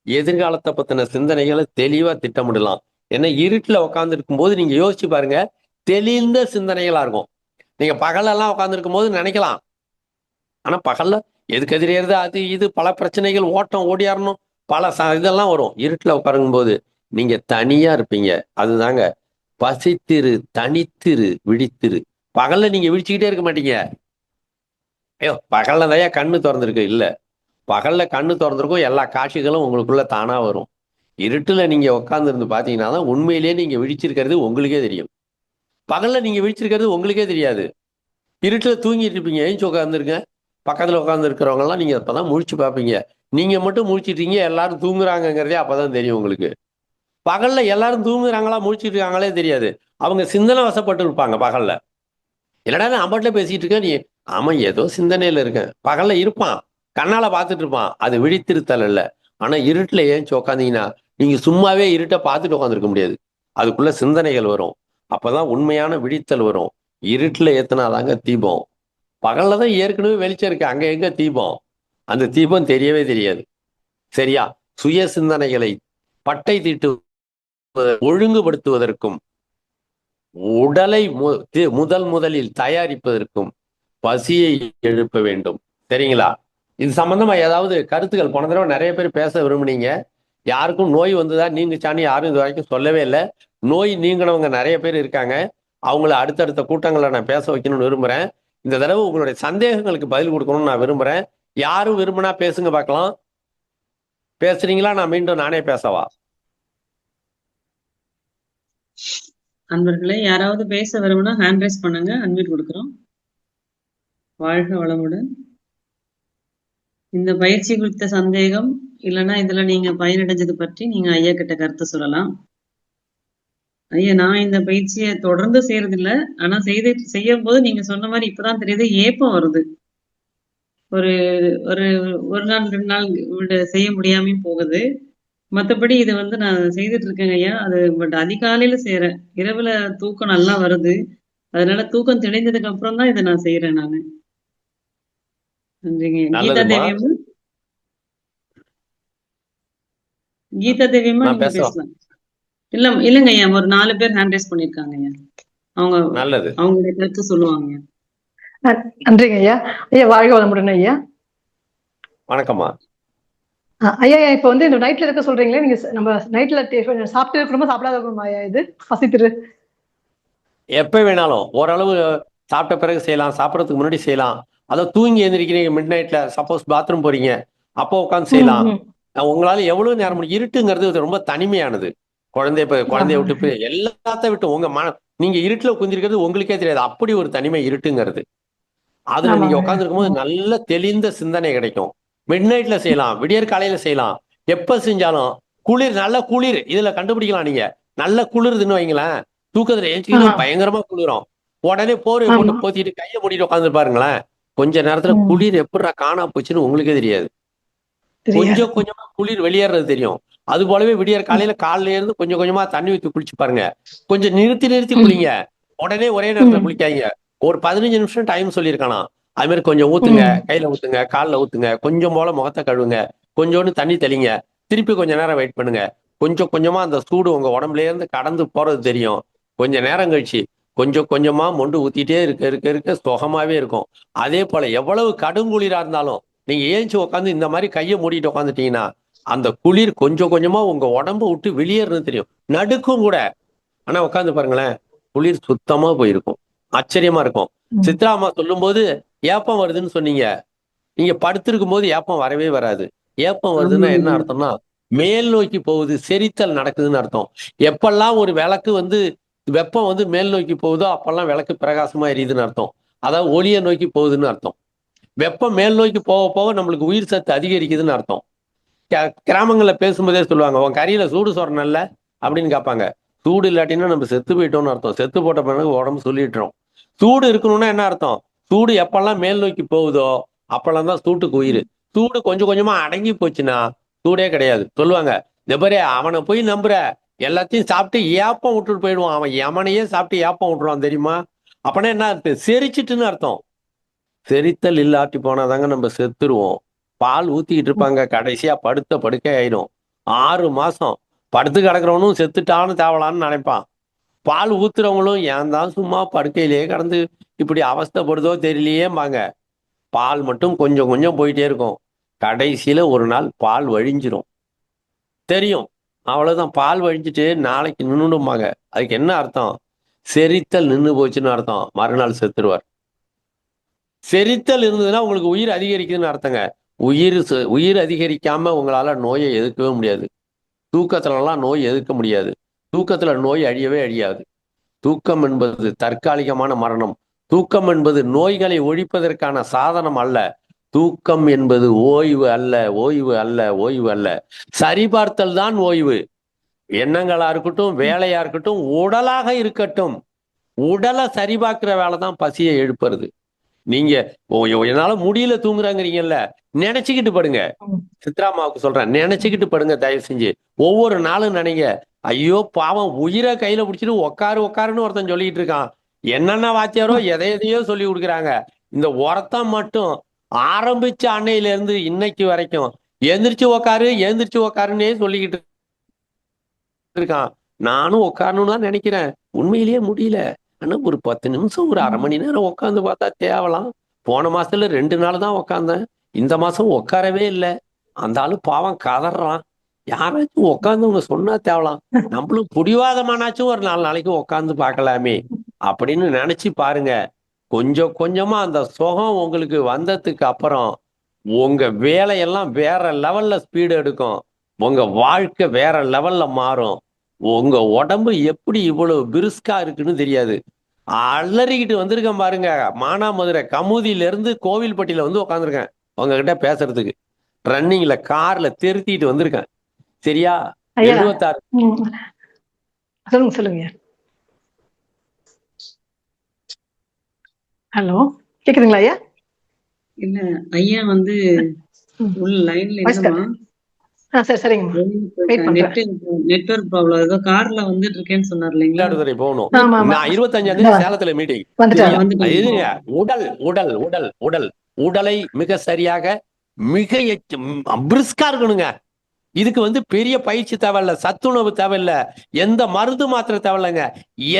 எதிர்காலத்தை பத்தின சிந்தனைகளை தெளிவா திட்டமிடலாம். ஏன்னா இருட்டுல உட்கார்ந்து இருக்கும் போது நீங்க யோசிச்சு பாருங்க, தெளிந்த சிந்தனைகளா இருக்கும். நீங்க பகலெல்லாம் உட்கார்ந்து இருக்கும் போது நினைக்கலாம். ஆனா பகல்ல எதுக்கு எதிரேறது அது இது பல பிரச்சனைகள், ஓட்டம் ஓடியாரணும், பல இதெல்லாம் வரும். இருட்டுல உட்காருக்கும் போது நீங்க தனியா இருப்பீங்க. அதுதாங்க பசித்திரு, தனித்திரு, விழித்திரு. பகல்ல நீங்க விழிச்சுக்கிட்டே இருக்க மாட்டீங்க. ஐயோ பகல்ல தான் கண்ணு திறந்திருக்கு, இல்ல. பகல்ல கண்ணு திறந்திருக்கும், எல்லா காட்சிகளும் உங்களுக்குள்ள தானா வரும். இருட்டுல நீங்க உட்கார்ந்து இருந்து பாத்தீங்கன்னா தான் உண்மையிலேயே நீங்க விழிச்சிருக்கிறது உங்களுக்கே தெரியும். பகல்ல நீங்க விழிச்சிருக்கிறது உங்களுக்கே தெரியாது. இருட்டுல தூங்கிட்டு இருப்பீங்க, ஏஞ்சி உட்காந்துருங்க. பக்கத்துல உட்காந்து இருக்கிறவங்க எல்லாம் நீங்க அப்பதான் முழிச்சு பார்ப்பீங்க. நீங்க மட்டும் முழிச்சிட்டீங்க, எல்லாரும் தூங்குறாங்கிறதே அப்பதான் தெரியும் உங்களுக்கு. பகல்ல எல்லாரும் தூங்குறாங்களா முழிச்சிட்டு இருக்காங்களே தெரியாது. அவங்க சிந்தனை வசப்பட்டு இருப்பாங்க பகல்ல. இல்லடா நான் அம்மாட்ட பேசிட்டு இருக்கேன், நீ ஆமா ஏதோ சிந்தனையில இருக்கேன். பகல்ல இருப்பான், கண்ணால பார்த்துட்டு இருப்பான். அது விழித்திருத்தல் அல்ல. ஆனா இருட்டுல ஏஞ்சி உக்காந்தீங்கன்னா நீங்க சும்மாவே இருட்ட பார்த்துட்டு உட்காந்துருக்க முடியாது. அதுக்குள்ள சிந்தனைகள் வரும். அப்பதான் உண்மையான விழித்தல் வரும். இருட்டுல ஏத்துனாதாங்க தீபம். பகல்ல தான் ஏற்கனவே வெளிச்சம் இருக்கு, அங்க எங்க தீபம்? அந்த தீபம் தெரியவே தெரியாது. சரியா? சுய சிந்தனைகளை பட்டை தீட்டு ஒழுங்குபடுத்துவதற்கும் உடலை முதல் முதலில் தயாரிப்பதற்கும் பசியை எழுப்ப வேண்டும். சரிங்களா? இது சம்பந்தமா ஏதாவது கருத்துக்கள்? போன தடவை நிறைய பேர் பேச விரும்புனீங்க. யாருக்கும் நோய் வந்ததா நீங்குச்சான்னு யாரும் இது வரைக்கும் சொல்லவே இல்லை. நோய் நீங்கினவங்க நிறைய பேர் இருக்காங்க. அவங்கள அடுத்தடுத்த கூட்டங்களை நான் பேச வைக்கணும்னு விரும்புறேன். இந்த தடவை உங்களுடைய சந்தேகங்களுக்கு பதில் கொடுக்கணும்னு நான் விரும்புறேன். யாரும் விரும்பினா பேசுங்க பார்க்கலாம். பேசுறீங்களா? நான் மீண்டும் நானே பேசவா? அன்பர்களே, யாராவது பேச விரும்பினா ஹேண்ட் ரைஸ் பண்ணுங்க, அன்மியூட் கொடுக்குறோம். வாழ்க வளமுடன். இந்த பயிற்சி குறித்த சந்தேகம் இல்லைன்னா இதுல நீங்க பயனடைஞ்சது பற்றி நீங்க ஐயா கிட்ட கருத்து சொல்லலாம். ஐயா, நான் இந்த பயிற்சியை தொடர்ந்து செய்யறது இல்ல. ஆனா செய்யும் போது நீங்க சொன்ன மாதிரி இப்பதான் தெரியுது, ஏப்பம் வருது. ஒரு ஒரு ஒரு நாள் 2 நாள் செய்ய முடியாமையும் போகுது. மத்தபடி இது வந்து நான் செய்துட்டு இருக்கேங்க ஐயா. அது பட் அதிகாலையில செய்யறேன். இரவுல தூக்கம் நல்லா வருது. அதனால தூக்கம் தெளிந்ததுக்கு அப்புறம் தான் இதை நான் செய்யறேன் நானு. நன்றிங்க. கீதா நல்லதுமா. தேவி அம்மா, கீதா தேவி அம்மா நான் நீங்க பேசலாம். பேசலாம். இல்லங்க ஐயா, ஒரு 4 பேர் ஹேண்ட் ரைஸ் பண்ணிருக்காங்க ஐயா. அவங்க நல்லது. அவங்களுடைய கருத்து சொல்லுவாங்க. நன்றிங்க ஐயா. ஐயா வாழ்க வளமுடன் ஐயா. வணக்கம்மா. ஐயா இப்ப வந்து இந்த நைட்ல இருக்க சொல்றீங்களே, நீங்க நம்ம நைட்ல சாப்பிட்டு இருக்கணுமா சாப்பிடாத இருக்கணுமா ஐயா? இது பசித்திரு எப்ப வேணாலும் ஓரளவு சாப்பிட்ட பிறகு செய்யலாம், சாப்பிடறதுக்கு முன்னாடி செய்யலாம். அதை தூங்கி எழுந்திருக்கிறீங்க மிட் நைட்ல, சப்போஸ் பாத்ரூம் போறீங்க, அப்போ உட்காந்து செய்யலாம். உங்களால எவ்வளவு நேரம் முடியும்? இருட்டுங்கிறது ரொம்ப தனிமையானது. குழந்தைய விட்டு எல்லாத்த விட்டு நீங்க இருட்டுல உட்கார்ந்திருக்கிறது உங்களுக்கே தெரியாது. அப்படி ஒரு தனிமை இருட்டுங்கிறது. அதுல நீங்க உட்கார்ந்துருக்கும் போது நல்ல தெளிந்த சிந்தனை கிடைக்கும். மிட் நைட்ல செய்யலாம், விடியற் காலையில செய்யலாம், எப்ப செஞ்சாலும். நல்ல குளிர் இதுல கண்டுபிடிக்கலாம். நீங்க நல்ல குளிர்துன்னு வைங்களேன், தூக்கத்துல ஏஞ்சிக்கணும் பயங்கரமா குளிரும். உடனே போர்வை போட்டு போத்திட்டு கையை மூடிட்டு உட்காந்து பாருங்களேன், கொஞ்ச நேரத்துல குளிர் எப்படா காணா போச்சுன்னு உங்களுக்கே தெரியாது. கொஞ்சம் கொஞ்சமா குளிர் வெளியேறது தெரியும். அது போலவே விடியற் காலையில இருந்து கொஞ்சம் கொஞ்சமா தண்ணி ஊத்தி குளிச்சு பாருங்க. கொஞ்சம் நிறுத்தி நிறுத்தி குளிங்க. உடனே ஒரே நேரத்துல குளிக்காதீங்க. ஒரு 15 நிமிஷம் டைம் சொல்லியிருக்கானா, அது மாதிரி கொஞ்சம் ஊத்துங்க, கையில ஊத்துங்க, காலில் ஊத்துங்க, கொஞ்சம் போல முகத்தை கழுவுங்க, கொஞ்சோண்டு தண்ணி தெளிங்க, திருப்பி கொஞ்ச நேரம் வெயிட் பண்ணுங்க. கொஞ்சம் கொஞ்சமா அந்த சூடு உங்க உடம்புல இருந்து கடந்து போறது தெரியும். கொஞ்ச நேரம் கழிச்சு கொஞ்சம் கொஞ்சமா மொண்டு ஊத்திட்டே இருக்க இருக்க இருக்க சுகமாவே இருக்கும். அதே போல எவ்வளவு கடுங்குளிரா இருந்தாலும் நீங்க ஏஞ்சி உட்காந்து இந்த மாதிரி கையை மூடிட்டு உட்காந்துட்டீங்கன்னா அந்த குளிர் கொஞ்சம் கொஞ்சமா உங்க உடம்ப விட்டு வெளியேறது தெரியும். நடுக்கும் கூட. ஆனா உட்காந்து பாருங்களேன், குளிர் சுத்தமா போயிருக்கும். ஆச்சரியமா இருக்கும். சித்ரா அம்மா சொல்லும் போது ஏப்பம் வருதுன்னு சொன்னீங்க. நீங்க படுத்திருக்கும் போது ஏப்பம் வரவே வராது. ஏப்பம் வருதுன்னா என்ன அர்த்தம்னா மேல் நோக்கி போகுது, செரித்தல் நடக்குதுன்னு அர்த்தம். எப்பெல்லாம் ஒரு விளக்கு வந்து வெப்பம் வந்து மேல் நோக்கி போகுதோ அப்பெல்லாம் விளக்கு பிரகாசமா எரியுதுன்னு அர்த்தம். அதாவது ஒளியை நோக்கி போகுதுன்னு அர்த்தம். வெப்பம் மேல் நோக்கி போக போக நம்மளுக்கு உயிர் சத்து அதிகரிக்குதுன்னு அர்த்தம். கிராமங்கள்ல பேசும்போதே சொல்லுவாங்க, உன் கறியில சூடு சொரணல்ல அப்படின்னு கேட்பாங்க. சூடு இல்லாட்டினா நம்ம செத்து போயிட்டோம்னு அர்த்தம். செத்து போட்ட பிறகு உடம்பு சொல்லிட்டுறோம். சூடு இருக்கணும்னா என்ன அர்த்தம்? சூடு எப்பெல்லாம் மேல் நோக்கி போகுதோ அப்பெல்லாம் தான் சூட்டுக்கு உயிர். சூடு கொஞ்சம் கொஞ்சமா அடங்கி போச்சுன்னா சூடே கிடையாது. சொல்லுவாங்க, இந்த மாதிரி அவனை போய் நம்புற, எல்லாத்தையும் சாப்பிட்டு ஏப்பம் விட்டுட்டு போயிடுவான். அவன் எமனையே சாப்பிட்டு ஏப்பம் விட்டுருவான் தெரியுமா? அப்பனா என்ன அர்த்தம்? செரிச்சிட்டுன்னு அர்த்தம். செரித்தல் இல்லாட்டி போனாதாங்க நம்ம செத்துருவோம். பால் ஊத்திக்கிட்டு இருப்பாங்க, கடைசியா படுத்த படுக்கை ஆயிடும். 6 மாசம் படுத்து கிடக்குறவனும் செத்துட்டான்னு தேவலான்னு நினைப்பான். பால் ஊத்துறவங்களும் ஏன் தான் சும்மா படுக்கையிலேயே கடந்து இப்படி அவஸ்தைப்படுதோ தெரியலையேம்பாங்க. பால் மட்டும் கொஞ்சம் கொஞ்சம் போயிட்டே இருக்கும். கடைசியில ஒரு நாள் பால் வழிஞ்சிரும். தெரியும், அவ்வளவுதான். பால் வழிஞ்சிட்டு நாளைக்கு நின்னுடும்பாங்க. அதுக்கு என்ன அர்த்தம்? செரித்தல் நின்று போச்சுன்னு அர்த்தம். மறுநாள் செத்துருவார். செரித்தல் இருந்ததுன்னா உங்களுக்கு உயிர் அதிகரிக்குதுன்னு அர்த்தங்க. உயிர் அதிகரிக்காம உங்களால நோயை எதிர்க்கவே முடியாது. தூக்கத்துலலாம் நோய் எதிர்க்க முடியாது. தூக்கத்துல நோய் அழியவே அழியாது. தூக்கம் என்பது தற்காலிகமான மரணம். தூக்கம் என்பது நோய்களை ஒழிப்பதற்கான சாதனம் அல்ல. தூக்கம் என்பது ஓய்வு அல்ல, ஓய்வு அல்ல, ஓய்வு அல்ல. சரிபார்த்தல் தான் ஓய்வு. எண்ணங்களா இருக்கட்டும், வேலையா இருக்கட்டும், உடலாக இருக்கட்டும், உடலை சரிபார்க்கிற வேலை தான் பசியை எழுப்புறது. நீங்க என்னால முடியல தூங்குறாங்கிறீங்கல்ல, நினைச்சுக்கிட்டு படுங்க. சித்ராமாவுக்கு சொல்றேன், நினைச்சுக்கிட்டு படுங்க தயவு செஞ்சு. ஒவ்வொரு நாளும் நினைங்க, ஐயோ பாவம் உயிரை கையில பிடிச்சிட்டு உக்காரு உக்காருன்னு ஒருத்தன் சொல்லிட்டு இருக்கான். என்னென்ன வாத்தியாரோ எதையோ சொல்லி கொடுக்குறாங்க. இந்த ஒருத்தன் மட்டும் ஆரம்பிச்ச அன்னையில இருந்து இன்னைக்கு வரைக்கும் எந்திரிச்சு உக்காரு எந்திரிச்சு உக்காருன்னே சொல்லிக்கிட்டு இருக்கான். நானும் உட்காரணும்னு தான் நினைக்கிறேன், உண்மையிலேயே முடியல. ஆனா ஒரு 10 நிமிஷம் ஒரு அரை மணி நேரம் உட்காந்து பார்த்தா தேவலாம். போன மாசத்துல 2 நாள் தான் உட்காந்தேன், இந்த மாசம் உட்காரவே இல்லை. அந்த ஆளு பாவம் கதறான். யாராச்சும் உட்காந்து சொன்னா தேவலாம், நம்மளும் புடிவாதமானாச்சும் ஒரு 4 நாளைக்கு உட்காந்து பார்க்கலாமே அப்படின்னு நினைச்சு பாருங்க. கொஞ்சம் கொஞ்சமா அந்த சுகம் உங்களுக்கு வந்ததுக்கு அப்புறம் உங்க வேலையெல்லாம் வேற லெவல்ல ஸ்பீடு எடுக்கும். உங்க வாழ்க்கை வேற லெவல்ல மாறும். உங்க உடம்பு எப்படி இவ்வளவு பிரிஸ்கா இருக்குன்னு தெரியாது. அலறிக்கிட்டு வந்திருக்கேன் பாருங்க, மானாமதுரை கமுதியில இருந்து கோவில்பட்டியில வந்து உட்காந்துருக்கேன் உங்ககிட்ட பேசுறதுக்கு. ரன்னிங்ல கார்ல திருத்திட்டு வந்திருக்கேன். சரியா? ஐயா 76 சொல்லுங்க சொல்லுங்க. ஹலோ, கேக்குதுங்களா ஐயா? இல்ல ஐயா வந்து உள்ள லைன்ல Voice cut. இல்லம்மா. சரி சரிங்கம்மா, வெயிட் பண்றேன். நெட்வொர்க் ப்ராப்ளம் ஏதோ கார்ல வந்துட்டு இருக்கேன்னு சொன்னார் இல்லைங்களா? மயிலாடுதுறை போகணும். ஆமா ஆமா, நான் 25ஆம் தேதி சேலத்துல மீட்டிங். வந்துட்டேன். வந்துட்டீங்க. உடல் உடல் உடல் உடல் உடலை மிக சரியாக மிக பிரிஸ்கா இருக்கணுங்க. இதுக்கு வந்து பெரிய பயிற்சி தேவையில்ல, சத்துணவு தேவையில்ல, எந்த மருந்து மாத்திரை தேவையில்லைங்க.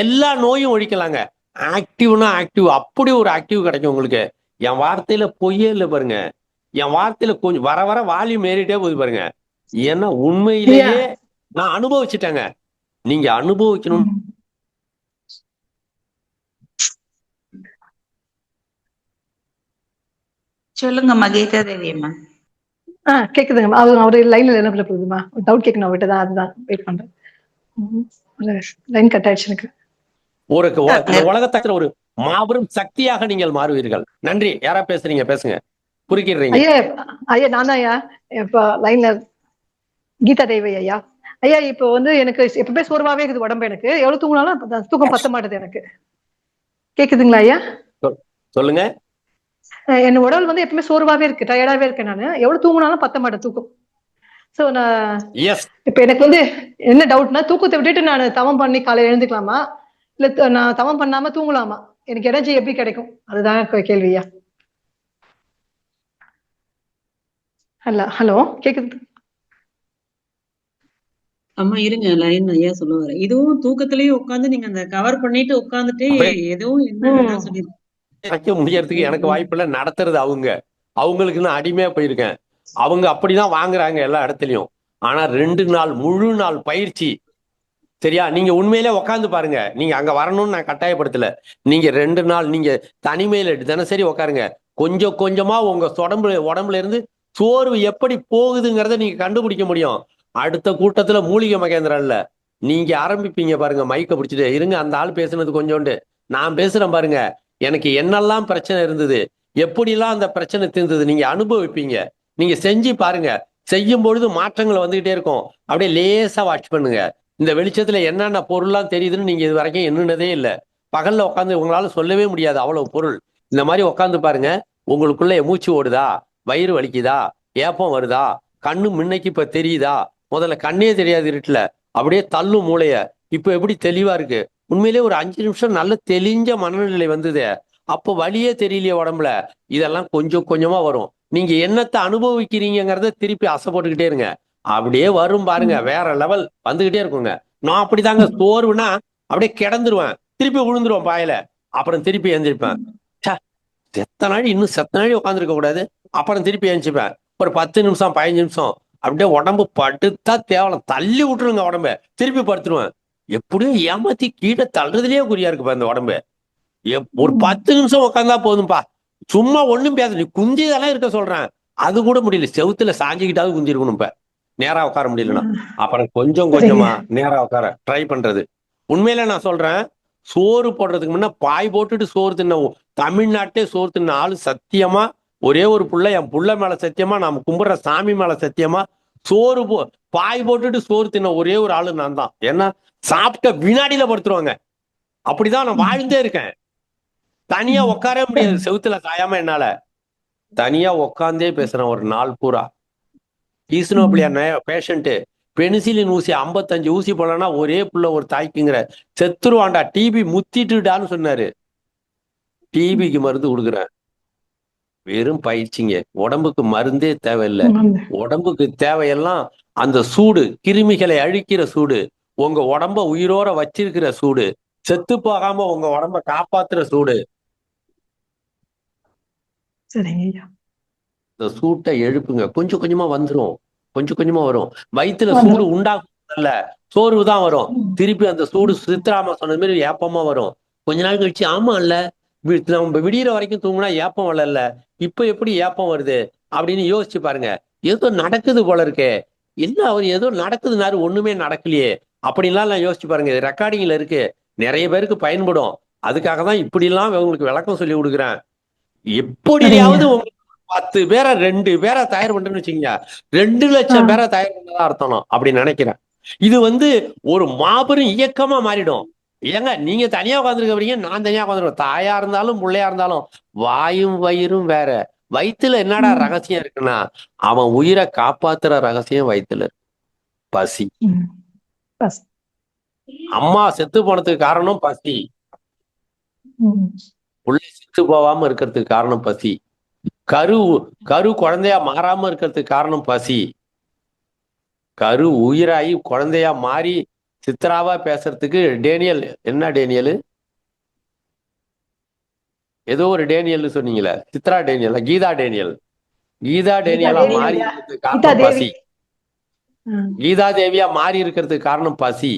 எல்லா நோயும் ஒழிக்கலாங்க. ஆக்டிவ்னா ஆக்டிவ், அப்படி ஒரு ஆக்டிவ் கிடைக்கும் உங்களுக்கு. என் வார்த்தையில பொய்யே இல்லை பாருங்க. என் வார்த்தையில கொஞ்சம் வர வர வால்யூம் ஏறிட்டே போகுது பாருங்க. ஏன்னா உண்மையிலேயே நான் அனுபவிச்சுட்டேங்க. நீங்க அனுபவிக்கணும். சொல்லுங்கம்மா கீதா தேவி அம்மா. கேக்குதுங்கம்மா. அவரு லைன்ல என்ன போகுதுமா, டவுட் கேட்கணும் அவர்கிட்ட தான், அதுதான் வெயிட் பண்றேன். லைன் கட் ஆயிடுச்சு எனக்கு. இந்த உலகத்துல ஒரு மாபெரும் சக்தியாக நீங்கள் மாறுவீர்கள். நன்றி. யாரா பேசுறீங்க? பேசுங்க, குறுக்கிடுறீங்க. ஐயா ஐயா நான் தான் ஐயா இப்ப லைன்ல கீதா தேவி ஐயா. ஐயா இப்போ வந்து எனக்கு எப்பவுமே சோர்வாவே இருக்குது உடம்பு. எனக்கு எவ்வளவு தூங்கினாலும் தூக்கம் பத்த மாட்டேது எனக்கு. கேக்குதுங்களா ஐயா? சொல்லுங்க. என் உடல் வந்து எப்பவுமே சோர்வாவே இருக்கு, டயர்டாவே இருக்கேன். நானு எவ்வளவு தூங்கினாலும் பத்த மாட்டேன் தூக்கம். சோ நான் இப்ப எனக்கு வந்து என்ன டவுட்னா, தூக்கத்தை விட்டுட்டு நான் தவம் பண்ணி காலையில எழுந்துக்கலாமா, இல்ல நான் தவம் பண்ணாம தூங்கலாமா? எனக்கு எனர்ஜி எப்படி கிடைக்கும், அதுதான் கேள்வியா. ஹலோ கேக்குது? அம்மா இருங்க, லைன் ஐயா சொல்லுவாரு. இதுவும் தூக்கத்திலேயே உட்கார்ந்து நீங்க அந்த கவர் பண்ணிட்டு உட்கார்ந்துட்டே ஏதோ என்ன சொல்லிருக்க முடியறதுக்கு எனக்கு வாய்ப்பு இல்லை. நடத்துறது அவங்களுக்கு நான் அடிமையா போயிருக்கேன். அவங்க அப்படிதான் வாங்குறாங்க எல்லா இடத்துலயும். ஆனா 2 நாள் முழு நாள் பயிற்சி. சரியா? நீங்க உண்மையிலே உட்காந்து பாருங்க. நீங்க அங்க வரணும்னு நான் கட்டாயப்படுத்தல. நீங்க 2 நாள் நீங்க தனிமையில தினசரி உட்காருங்க. கொஞ்சம் கொஞ்சமா உங்க உடம்புல இருந்து சோர்வு எப்படி போகுதுங்கிறத நீங்க கண்டுபிடிக்க முடியும். அடுத்த கூட்டத்துல மூலிகை மகேந்திரன் இல்ல, நீங்க ஆரம்பிப்பீங்க பாருங்க. மைக்க பிடிச்சிட்டு இருங்க, அந்த ஆள் பேசுனது கொஞ்சோண்டு நான் பேசுறேன் பாருங்க. எனக்கு என்னெல்லாம் பிரச்சனை இருந்தது, எப்படிலாம் அந்த பிரச்சனை தீர்ந்தது நீங்க அனுபவிப்பீங்க. நீங்க செஞ்சு பாருங்க. செய்யும் பொழுது மாற்றங்கள் வந்துகிட்டே இருக்கும். அப்படியே லேசா வாட்ச் பண்ணுங்க. இந்த வெளிச்சத்துல என்னென்ன பொருள்லாம் தெரியுதுன்னு நீங்க இது வரைக்கும் எண்ணுனதே இல்லை. பகல்ல உட்காந்து உங்களால சொல்லவே முடியாது அவ்வளவு பொருள். இந்த மாதிரி உட்காந்து பாருங்க. உங்களுக்குள்ள மூச்சு ஓடுதா, வயிறு வலிக்குதா, ஏப்பம் வருதா, கண்ணு முன்னைக்கு இப்ப தெரியுதா? முதல்ல கண்ணே தெரியாது இருட்டுல, அப்படியே தள்ளும் மூளைய. இப்ப எப்படி தெளிவா இருக்கு. உண்மையிலேயே ஒரு 5 நிமிஷம் நல்ல தெளிஞ்ச மனநிலை வந்தது. அப்போ வலியே தெரியலையே உடம்புல. இதெல்லாம் கொஞ்சம் கொஞ்சமா வரும். நீங்க என்னத்தை அனுபவிக்கிறீங்கிறத திருப்பி அசைப்பட்டுக்கிட்டே இருங்க. அப்படியே வரும் பாருங்க, வேற லெவல் வந்துகிட்டே இருக்குங்க. நான் அப்படிதாங்க. சோர்வுனா அப்படியே கிடந்துருவேன், திருப்பி விழுந்துருவேன் பாயில, அப்புறம் திருப்பி எழுந்திருப்பேன். செத்த நாள் இன்னும் செத்த நாள் உட்காந்துருக்க கூடாது, அப்புறம் திருப்பி எழுந்திருப்பேன். ஒரு 10 நிமிஷம் 15 நிமிஷம் அப்படியே உடம்பு படுத்தா தேவலாம், தள்ளி விட்டுருங்க உடம்ப, திருப்பி படுத்துருவேன். எப்படியும் ஏமாத்தி கீழே தள்ளுறதுலயே குறியா இருக்குப்பா இந்த உடம்பு. ஒரு 10 நிமிஷம் உட்காந்தா போதும்பா. சும்மா ஒண்ணும் பேச, நீ குந்தியதெல்லாம் இருக்க சொல்றேன், அது கூட முடியல. செவுத்துல சாஞ்சிக்கிட்டாவது குந்தி இருக்கணும். இப்ப நேரா உட்கார முடியலன்னா அப்புறம் கொஞ்சம் கொஞ்சமா நேரா உட்கார ட்ரை பண்றது. உண்மையில நான் சொல்றேன், சோறு போடுறதுக்கு முன்ன பாய் போட்டுட்டு சோறு தின்ன தமிழ்நாட்டே சோறு தின்ன ஆளு சத்தியமா ஒரே ஒரு புள்ள, என் புள்ள மேல சத்தியமா, நாம கும்பிடுற சாமி மேல சத்தியமா, பாய் போட்டுட்டு சோறு தின்ன ஒரே ஒரு ஆளு நான் தான். ஏன்னா சாப்பிட்ட வினாடியில படுத்துருவாங்க. அப்படிதான் நான் வாழ்ந்தே இருக்கேன். தனியா உட்கார முடியாது செவுத்துல சாயாம என்னால. தனியா உட்காந்தே பேசுறேன் ஒரு நாள் பூரா. ஈஸ்னோபிலியா பேஷண்ட் பெனிசிலின் ஊசி 55 ஊசி போடலன்னா ஒரே புள்ள ஒரு தாய்க்குங்கிற செத்துருவான்டா, டிபி முத்திட்டுடான்னு சொன்னாரு. டிபிக்கு மருந்து கொடுக்குறேன். வெறும் பயிற்சிங்க. உடம்புக்கு மருந்தே தேவையில்லை. உடம்புக்கு தேவையெல்லாம் அந்த சூடு, கிருமிகளை அழிக்கிற சூடு, உங்க உடம்ப உயிரோட வச்சிருக்கிற சூடு, செத்து போகாம உங்க உடம்ப காப்பாத்துற சூடு. சரிங்க. இந்த சூட்டை எழுப்புங்க. கொஞ்சம் கொஞ்சமா வந்துரும், கொஞ்சம் கொஞ்சமா வரும். வயிற்றுல சூடு உண்டாகும்ல, சோர்வு தான் வரும். திருப்பி அந்த சூடு சித்ராமா சொன்ன மாதிரி ஏப்பமா வரும். கொஞ்ச நாள் கழிச்சு ஆமா இல்ல, நம்ம விடியிற வரைக்கும் தூங்குனா ஏப்பம் வரல, இப்ப எப்படி ஏப்பம் வருது அப்படின்னு யோசிச்சு பாருங்க. ஏதோ நடக்குது போல இருக்கே, என்ன அவர் ஏதோ நடக்குதுனாரு, ஒண்ணுமே நடக்கலையே அப்படின்லாம் நான் யோசிச்சு பாருங்க. இது ரெக்கார்டிங்ல இருக்கு, நிறைய பேருக்கு பயன்படும். அதுக்காக தான் இப்படி எல்லாம் உங்களுக்கு விளக்கம் சொல்லி கொடுக்குறேன். எப்படியாவது உங்களுக்கு 10 பேரை 2 பேரை தயார் பண்றேன்னு வச்சுக்கீங்க, 2 லட்சம் பேரை தயார் பண்ணதான் அர்த்தம் அப்படி நினைக்கிறேன். இது ஒரு மாபெரும் இயக்கமா மாறிடும். ஏங்க நீங்க தனியா உட்காந்துருக்கீங்க, நான் தனியா உட்காந்துருக்கேன். தாயா இருந்தாலும் பிள்ளையா இருந்தாலும் வாயும் வயிறும் வேற. வயிற்றுல என்னடா ரகசியம் இருக்குன்னா, அவன் உயிரை காப்பாத்துற ரகசியம் வயிற்றுல இருக்கு. பசி. அம்மா செத்து போனதுக்கு காரணம் பசி. பிள்ளை செத்து போகாம இருக்கிறதுக்கு காரணம் பசி. கரு குழந்தையா மாறாம இருக்கிறதுக்கு காரணம் பசி. கரு உயிராகி குழந்தையா மாறி சித்ராவா பேசுறதுக்கு டேனியல், என்ன டேனியல், ஏதோ ஒரு டேனியல் சொன்னீங்களே, சித்ரா டேனியல், கீதா டேனியல், கீதா டேனியலா மாறி இருக்கிறதுக்கு காரணம் பசி. கீதா தேவியா மாறி இருக்கிறதுக்கு காரணம் பசி.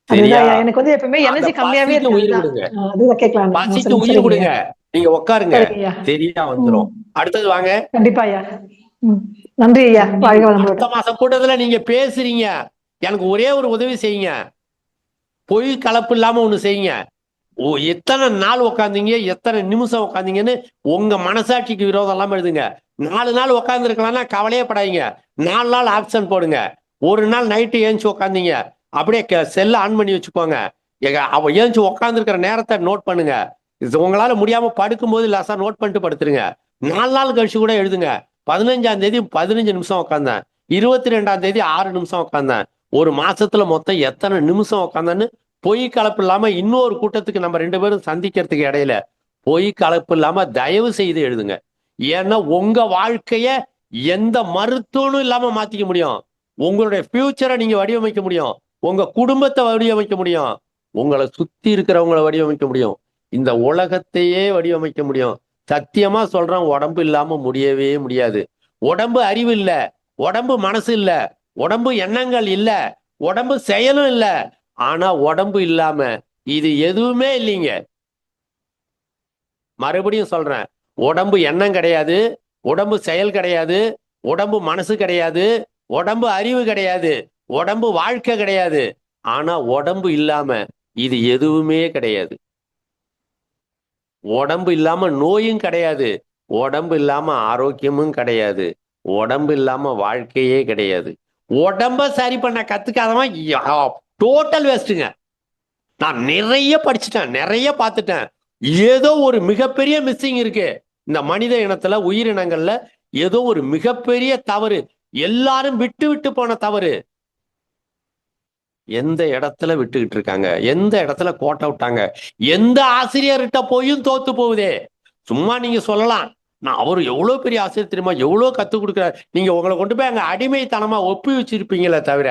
சரியா? எனக்கு எப்பவுமே எனர்ஜி கம்மியாவே இருக்கு. உயிர் கொடுங்க, அதுதான் கேட்கலாம். பசிக்கு உயிர் கொடுங்க. நீங்க உட்காருங்க, சரியா வந்துரும். அடுத்தது வாங்க. கண்டிப்பா ஐயா. நன்றி ஐயா. அடுத்த மாசம் கூட்டத்துல நீங்க பேசுறீங்க, எனக்கு ஒரே ஒரு உதவி செய்யுங்க. பொய் கலப்பு இல்லாம ஒண்ணு செய்யுங்க. எத்தனை நாள் உட்காந்தீங்க, எத்தனை நிமிஷம் உட்காந்தீங்கன்னு உங்க மனசாட்சிக்கு விரோதம் இல்லாம எழுதுங்க. 4 நாள் உட்கார்ந்து இருக்கலாம்னா கவலையே படாதீங்க. 4 நாள் ஆப்ஷன் போடுங்க. ஒரு நாள் நைட்டு ஏஞ்சி உட்காந்தீங்க, அப்படியே செல்ல ஆன் பண்ணி வச்சுக்கோங்க. அவ ஏஞ்சி உட்காந்துருக்கிற நேரத்தை நோட் பண்ணுங்க. உங்களால முடியாம படுக்கும்போது லாசா நோட் பண்ணிட்டு படுத்துருங்க. 4 நாள் கழிச்சு கூட எழுதுங்க. 15ஆம் தேதி 15 நிமிஷம் உட்காந்தேன், 22ஆம் தேதி 6 நிமிஷம் உட்காந்தேன், ஒரு மாசத்துல மொத்தம் எத்தனை நிமிஷம் உட்காந்தேன்னு பொய் கலப்பு இல்லாம இன்னொரு கூட்டத்துக்கு நம்ம 2 பேரும் சந்திக்கிறதுக்கு இடையில பொய் கலப்பு இல்லாம தயவு செய்து எழுதுங்க. ஏன்னா உங்க வாழ்க்கைய எந்த மருத்துவனும் இல்லாம மாத்திக்க முடியும். உங்களுடைய ஃபியூச்சரை நீங்க வடிவமைக்க முடியும். உங்க குடும்பத்தை வடிவமைக்க முடியும். உங்களை சுத்தி இருக்கிறவங்களை வடிவமைக்க முடியும். இந்த உலகத்தையே வடிவமைக்க முடியும். சத்தியமா சொல்றேன், உடம்பு இல்லாம முடியவே முடியாது. உடம்பு அறிவு இல்ல, உடம்பு மனசு இல்ல, உடம்பு எண்ணங்கள் இல்ல, உடம்பு செயலும் இல்ல. ஆனா உடம்பு இல்லாம இது எதுவுமே இல்லைங்க. மறுபடியும் சொல்றேன், உடம்பு எண்ணம் கிடையாது, உடம்பு செயல் கிடையாது, உடம்பு மனசு கிடையாது, உடம்பு அறிவு கிடையாது, உடம்பு வாழ்க்கை கிடையாது. ஆனா உடம்பு இல்லாம இது எதுவுமே கிடையாது. உடம்பு இல்லாம நோயும் கிடையாது, உடம்பு இல்லாம ஆரோக்கியமும் கிடையாது, உடம்பு இல்லாம வாழ்க்கையே கிடையாது. உடம்ப சரி பண்ண கத்துக்காதவன் டோட்டல் வேஸ்ட்டுங்க. நான் நிறைய படிச்சுட்டேன், நிறைய பார்த்துட்டேன். ஏதோ ஒரு மிகப்பெரிய மிஸ்ஸிங் இருக்கு இந்த மனித இனத்துல, உயிரினங்கள்ல ஏதோ ஒரு மிகப்பெரிய தவறு, எல்லாரும் விட்டு விட்டு போன தவறு. எந்த இடத்துல விட்டுக்கிட்டு இருக்காங்க, எந்த இடத்துல கோட்டை விட்டாங்க, எந்த ஆசிரியர்கிட்ட போயும் தோத்து போகுதே. சும்மா நீங்க சொல்லலாம், நான் அவரு எவ்வளவு பெரிய ஆசிரியர் தெரியுமா, எவ்வளவு கத்துக் கொடுக்குறாரு, நீங்க உங்களை கொண்டு போய் அங்க அடிமைத்தனமா ஒப்பி வச்சிருப்பீங்களே தவிர,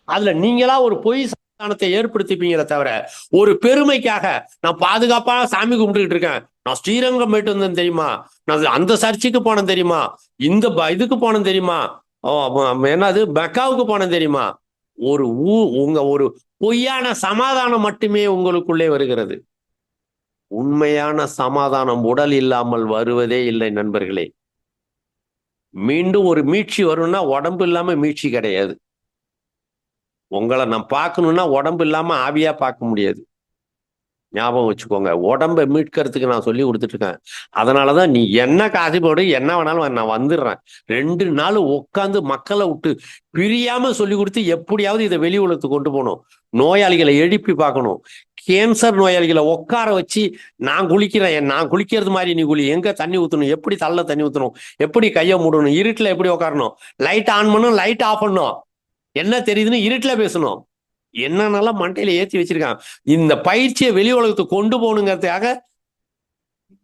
அதுல நீங்களா ஒரு பொய் ஸ்தானத்தை ஏற்படுத்திப்பீங்களே தவிர, ஒரு பெருமைக்காக நான் பாதுகாப்பான சாமி கும்பிட்டுக்கிட்டு இருக்கேன், நான் ஸ்ரீரங்கம் போயிட்டு வந்தேன் தெரியுமா, நான் அந்த சர்ச்சுக்கு போனேன் தெரியுமா, இந்த இதுக்கு போனேன் தெரியுமா, என்னது மெக்காவுக்கு போனேன் தெரியுமா, உங்க ஒரு பொய்யான சமாதானம் மட்டுமே உங்களுக்குள்ளே வருகிறது. உண்மையான சமாதானம் உடல் இல்லாமல் வருவதே இல்லை நண்பர்களே. மீண்டும் ஒரு மீட்சி வரும்னா உடம்பு இல்லாம மீட்சி கிடையாது. உங்களை நான் பார்க்கணும்னா உடம்பு இல்லாம ஆவியா பார்க்க முடியாது. ஞாபகம் வச்சுக்கோங்க, உடம்பை மீட்கிறதுக்கு நான் சொல்லி கொடுத்துட்டு இருக்கேன். அதனாலதான் நீ என்ன காசு போடு, என்ன வேணாலும் நான் வந்துடுறேன். 2 நாள் உட்காந்து மக்களை விட்டு பிரியாம சொல்லி கொடுத்து எப்படியாவது இதை வெளி உலகத்துக்கு கொண்டு போகணும். நோயாளிகளை எழுப்பி பார்க்கணும். கேன்சர் நோயாளிகளை உட்கார வச்சு நான் குளிக்கிறேன், நான் குளிக்கிறது மாதிரி நீ குளி, எங்க தண்ணி ஊற்றணும், எப்படி தள்ள தண்ணி ஊற்றணும், எப்படி கையை மூடணும், இருட்டில் எப்படி உட்காரணும், லைட் ஆன் பண்ணணும், லைட் ஆஃப் பண்ணணும், என்ன தெரியுதுன்னு இருட்டில் பேசணும், என்னென்னலாம் மண்டையில ஏற்றி வச்சிருக்காங்க. இந்த பயிற்சியை வெளி உலகத்துக்கு கொண்டு போகணுங்கிறதுக்காக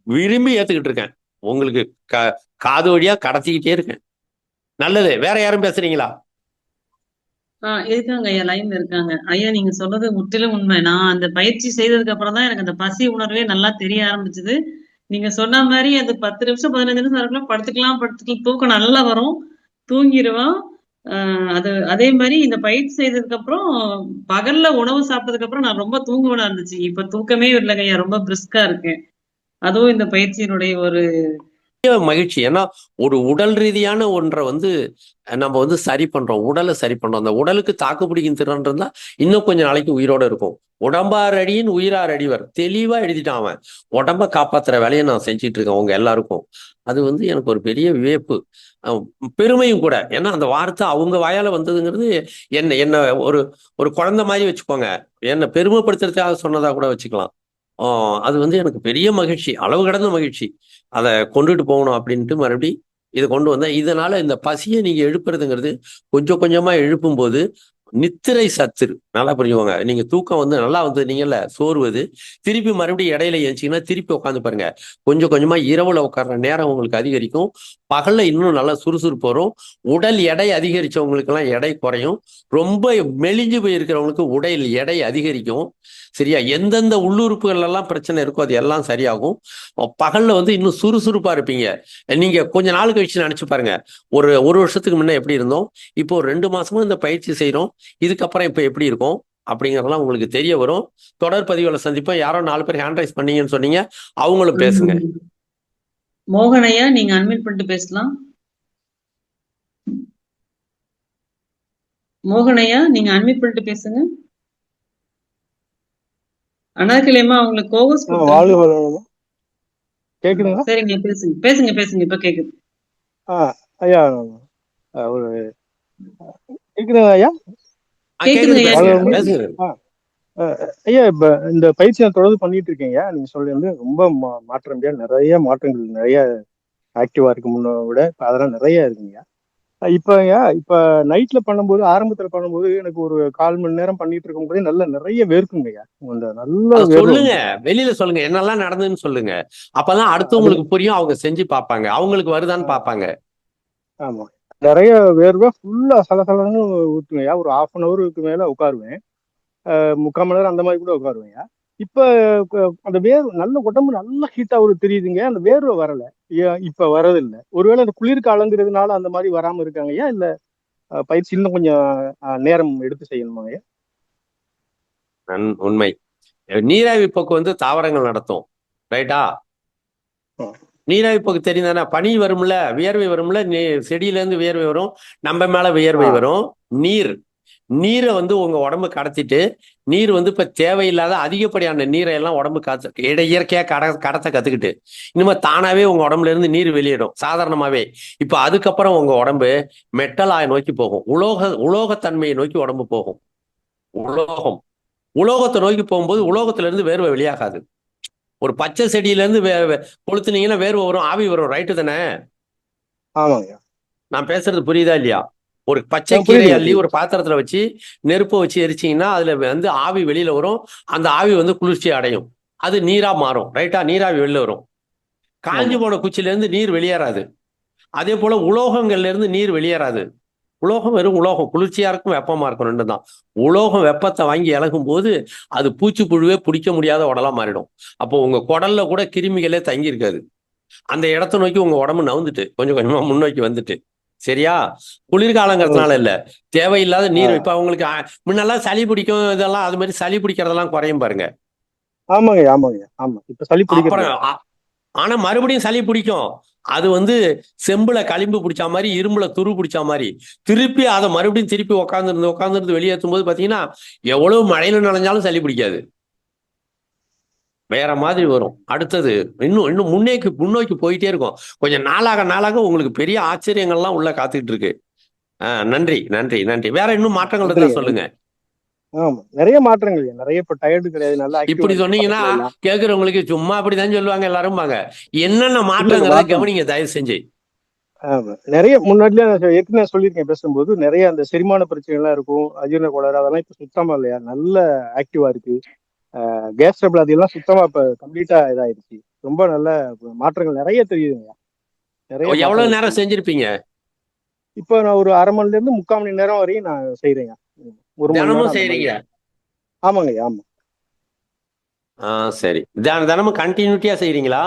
விரும்பி ஏத்துக்கிட்டு இருக்கேன். உங்களுக்கு காது வழியா கடத்திக்கிட்டே இருக்கேன். நல்லது. வேற யாரும் பேசுறீங்களா? இருக்காங்க ஐயா, லைன்ல இருக்காங்க ஐயா. நீங்க சொல்றது முற்றிலும் உண்மை. நான் அந்த பயிற்சி செய்ததுக்கு அப்புறம் தான் எனக்கு அந்த பசி உணர்வே நல்லா தெரிய ஆரம்பிச்சது. நீங்க சொன்ன மாதிரி அது 10 நிமிஷம் 15 நிமிஷம் இருக்கலாம், படுத்துக்கலாம், தூக்கம் நல்லா வரும், தூங்கிடுவான். அது அதே மாதிரி இந்த பயிற்சி செய்ததுக்கு அப்புறம் பகல்ல உணவு சாப்பிட்டதுக்கு அப்புறம் நான் ரொம்ப தூங்குவனா இருந்துச்சு. இப்ப தூக்கமே இல்லைங்க ஐயா, ரொம்ப பிரிஸ்கா இருக்கேன். அதுவும் இந்த பயிற்சியினுடைய ஒரு மகிழ்ச்சி. ஏன்னா ஒரு உடல் ரீதியான ஒன்றை நம்ம சரி பண்றோம், உடலை சரி பண்றோம். அந்த உடலுக்கு தாக்கு பிடிக்கும் திறன் இருந்தா இன்னும் கொஞ்ச நாளைக்கு உயிரோட இருக்கும். உடம்பார் அடியின் உயிரார் அடிவர், தெளிவா எழுதிட்டான் அவன். உடம்ப காப்பாத்துற வேலையை நான் செஞ்சிட்டு இருக்கேன் உங்க எல்லாருக்கும். அது எனக்கு ஒரு பெரிய வியப்பு, பெருமையும் கூட. ஏன்னா அந்த வார்த்தை அவங்க வாயால வந்ததுங்கிறது என்ன ஒரு ஒரு குழந்தை மாதிரி வச்சுக்கோங்க, என்னை பெருமைப்படுத்துறதுக்காக சொன்னதா கூட வச்சுக்கலாம். அது எனக்கு பெரிய மகிழ்ச்சி, அளவு கடந்த மகிழ்ச்சி. அதை கொண்டுட்டு போகணும் அப்படின்ட்டு மறுபடி இதை கொண்டு வந்தேன். இதனால இந்த பசியை நீங்க எழுப்புறதுங்கிறது கொஞ்சம் கொஞ்சமா எழுப்பும் போது நித்திரை சத்துரு நல்லா புரிஞ்சுக்கோங்க. நீங்க தூக்கம் நல்லா நீங்கல்ல சோர்வது, திருப்பி மறுபடியும் இடையில எழுச்சிங்கன்னா திருப்பி உட்காந்து பாருங்க. கொஞ்சம் கொஞ்சமா இரவுல உட்கார்ற நேரம் உங்களுக்கு அதிகரிக்கும், பகல்ல இன்னும் நல்லா சுறுசுறுப்பு வரும். உடல் எடை அதிகரிச்சவங்களுக்கு எல்லாம் எடை குறையும், ரொம்ப மெலிஞ்சு போயிருக்கிறவங்களுக்கு உடல் எடை அதிகரிக்கும். சரியா? எந்தெந்த உள்ளுறுப்புகள் எல்லாம் பிரச்சனை இருக்கோ அது எல்லாம் சரியாகும். பகல்ல இன்னும் சுறுசுறுப்பா இருப்பீங்க. நீங்க கொஞ்ச நாள் கழிச்சு நினைச்சு பாருங்க, ஒரு வருஷத்துக்கு முன்ன எப்படி இருந்தோம், இப்போ 2 மாசமா இந்த பயிற்சி செய்யறோம், இதுக்கப்புறம் இப்ப எப்படி இருக்கும் அப்படிங்கறதெல்லாம் உங்களுக்கு தெரிய வரும். தொடர் பதிவுகளை சந்திப்போம். யாரோ 4 பேர் ஹேண்ட் ரைஸ் பண்ணீங்கன்னு சொன்னீங்க, அவங்களும் பேசுங்க. மோகனையா, நீங்க அன்மியூட் பண்ணிட்டு பேசலாம். மோகனையா, நீங்க அன்மியூட் பண்ணிட்டு பேசுங்க. அனார்கலியம்மா, அவங்களுக்கு கோவஸ் கேக்குதுங்களா? சரிங்க, பேசுங்க பேசுங்க பேசுங்க, இப்ப கேக்குது. ஐயா ஒரு கேக்குதுங்களா ஐயா? ஐயா, இப்ப இந்த பயிற்சி நான் தொடர்ந்து பண்ணிட்டு இருக்கேங்க. நீங்க சொல்றது ரொம்ப மாற்றம், நிறைய மாற்றங்கள், நிறைய ஆக்டிவா இருக்கு முன்ன விட. அதெல்லாம் நிறைய இருக்குங்க. இப்ப நைட்ல பண்ணும்போது, ஆரம்பத்துல பண்ணும்போது எனக்கு ஒரு 1/4 மணி நேரம் பண்ணிட்டு இருக்கும் போதே நிறைய வேர்க்குங்க. நல்ல சொல்லுங்க, வெளியில சொல்லுங்க, என்னெல்லாம் நடந்ததுன்னு சொல்லுங்க. அப்பதான் அடுத்தவங்களுக்கு புரியும், அவங்க செஞ்சு பார்ப்பாங்க, அவங்களுக்கு வருதான்னு பார்ப்பாங்க. ஆமா, நிறைய வேர்வை ஃபுல்லா சலசலன்னு ஊத்துங்கய்யா. ஒரு 1/2 hourக்கு மேல உட்காருவேன், 3/4 மணி நேரம் அந்த மாதிரி கூட உட்காருவேங்க. இப்ப அந்த நல்ல உடம்பு நல்லா ஹீட்டா தெரியுதுங்க, அந்த வேர்வை வரல, இப்ப வரதில்லை. ஒருவேளை அந்த குளிர் காலங்கிறதுனால அந்த மாதிரி வராம இருக்காங்கய்யா, இல்ல பயிற்சி இன்னும் கொஞ்சம் நேரம் எடுத்து செய்யணுமாங்கய்யா? உண்மை. நீராவி போக்கு தாவரங்கள் நடத்தும், ரைட்டா? நீராவி போக்கு தெரியுதானே? பனி வரும்ல, வியர்வை வரும்ல, செடியில இருந்து வியர்வை வரும், நம்ம மேல வியர்வை வரும். நீரை உங்க உடம்பு கடத்திட்டு, நீர் இப்ப தேவையில்லாத அதிகப்படியான நீரை எல்லாம் உடம்பு இயற்கையா கடத்த கத்துக்கிட்டு இனிமே தானாவே உங்க உடம்புல இருந்து நீர் வெளியிடும் சாதாரணமாவே. இப்ப அதுக்கப்புறம் உங்க உடம்பு மெட்டலாய் நோக்கி போகும், உலோகத்தன்மையை நோக்கி உடம்பு போகும். உலோகத்தை நோக்கி போகும்போது உலோகத்துல இருந்து வேர்வை வெளியாகாது. ஒரு பச்சை செடியில இருந்து கொளுத்துனீங்கன்னா வேர்வை வரும், ஆவி வரும், ரைட்டு தானே? நான் பேசுறது புரியுதா இல்லையா? ஒரு பச்சை கீரை அள்ளி ஒரு பாத்திரத்துல வச்சு நெருப்பை வச்சு எரிச்சிங்கன்னா அதுல ஆவி வெளியில வரும், அந்த ஆவி குளிர்ச்சி அடையும், அது நீரா மாறும், ரைட்டா? நீராவி வெளில வரும். காஞ்சி போன குச்சில இருந்து நீர் வெளியேறாது. அதே போல உலோகங்கள்ல இருந்து நீர் வெளியேறாது. உலோகம் வெறும் உலோகம், குளிர்ச்சியா இருக்கும், வெப்பமா இருக்கும், 2 தான். உலோகம் வெப்பத்தை வாங்கி இழக்கும் போது அது பூச்சி புழுவே பிடிக்க முடியாத உடலா மாறிடும். அப்போ உங்க குடல்ல கூட கிருமிகளே தங்கி இருக்காது. அந்த இடத்த நோக்கி உங்க உடம்பு நவுந்துட்டு கொஞ்சம் கொஞ்சமா முன்னோக்கி வந்துட்டு, சரியா? குளிர்காலங்கிறதுனால இல்ல, தேவையில்லாத நீர். இப்ப அவங்களுக்கு முன்னெல்லாம் சளி பிடிக்கும், இதெல்லாம் அது மாதிரி சளி பிடிக்கிறதெல்லாம் குறையும் பாருங்க. ஆனா மறுபடியும் சளி பிடிக்கும். அது செம்புல களிம்பு பிடிச்ச மாதிரி, இரும்புல துரு பிடிச்ச மாதிரி திருப்பி அதை மறுபடியும் திருப்பி உட்காந்துருந்து வெளியேற்றும் போது பாத்தீங்கன்னா எவ்வளவு மழையில நனைஞ்சாலும் சளி பிடிக்காது, வேற மாதிரி வரும். அடுத்தது இன்னும் முன்னோக்கி போயிட்டே இருக்கும். கொஞ்சம் நாளாக உங்களுக்கு பெரிய ஆச்சரியங்கள்லாம் உள்ள காத்துக்கிட்டு இருக்கு. நன்றி நன்றி நன்றி. வேற இன்னும் மாற்றங்கள் இருந்தா சொல்லுங்க. ஆமா, நிறைய மாற்றங்கள், நிறைய இப்ப டயர்டு கிடையாது, நல்லா ஆக்டிவா இப்படி இருக்கு சொன்னீங்கன்னா பக்கத்துல எல்லாம். கேக்குறவங்களுக்கு சும்மா அப்படிதான் சொல்லுவாங்க எல்லாரும் பாங்க. என்னென்ன இல்ல மாற்றங்கிறத மாற்றம். கவனிங்க தயவு செஞ்சு. ஆமா, நிறைய முன்னாடியே நான் ஏற்கனவே சொல்லியிருக்கேன் பேசும்போது, நிறைய அந்த செரிமான பிரச்சனை எல்லாம் இருக்கும், அஜீரண கோளாறு அதெல்லாம் இப்ப சுத்தமா இல்லையா, நல்ல ஆக்டிவா இருக்கு. கேஸ் ட்ரபிள் அதெல்லாம் சுத்தமா இப்ப கம்ப்ளீட்டா இதாயிருச்சு. ரொம்ப நல்ல மாற்றங்கள் நிறைய தெரியுதுங்க, நிறைய எவ்வளவு மாற்றங்கள் நேரம் தெரியுது. செஞ்சிருப்பீங்க? இப்ப நான் ஒரு 1/2 மணில இருந்து 3/4 மணி நேரம் வரையும் நான் செய்யறேங்க. 1 மணி நேரம் தினமும் அந்த மாதிரி. செய்றீங்க? ஆமாங்க, ஆமா. சரி. தினமும் கண்டினியூட்டியா செய்றீங்களா?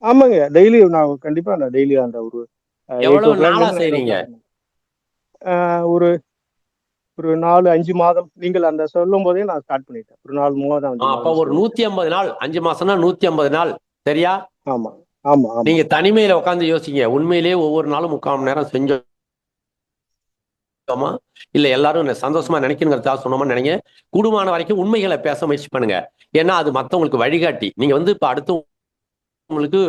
ஆமாங்க, டெய்லி நான் கண்டிப்பா நான் டெய்லி அந்த ஒரு 8 ஓ எவ்வளவு கிளாக்ல நாளா இருந்து 9 ஓ செய்றீங்க? கிளாக் ஒரு ஒரு 4-5 மாதம். நீங்கள் அந்த சொல்லும் போதே நான் ஸ்டார்ட் பண்ணிட்டேன். ஒரு 4 மாதம் 5 அப்ப மாதம் ஒரு செய்வேன். 150 நாள், 5 மாசம்னா 150 நாள். சரியா? ஆமா, ஆமா, ஆமா. நீங்க தனிமையில உட்கார்ந்து யோசிங்க. உண்மையிலேயே ஒவ்வொரு நாளும் 3/4 மணி நேரம் செஞ்சோமா? இல்ல எல்லாரும் சந்தோஷமா நினைக்கணுங்கிறதுக்காக சொன்னோமா நினைங்க. கூடுமான வரைக்கும் உண்மைகளை பேச முயற்சி பண்ணுங்க. ஏன்னா அது மத்தவங்களுக்கு வழிகாட்டி. நீங்க இப்ப அடுத்தவங்களுக்கு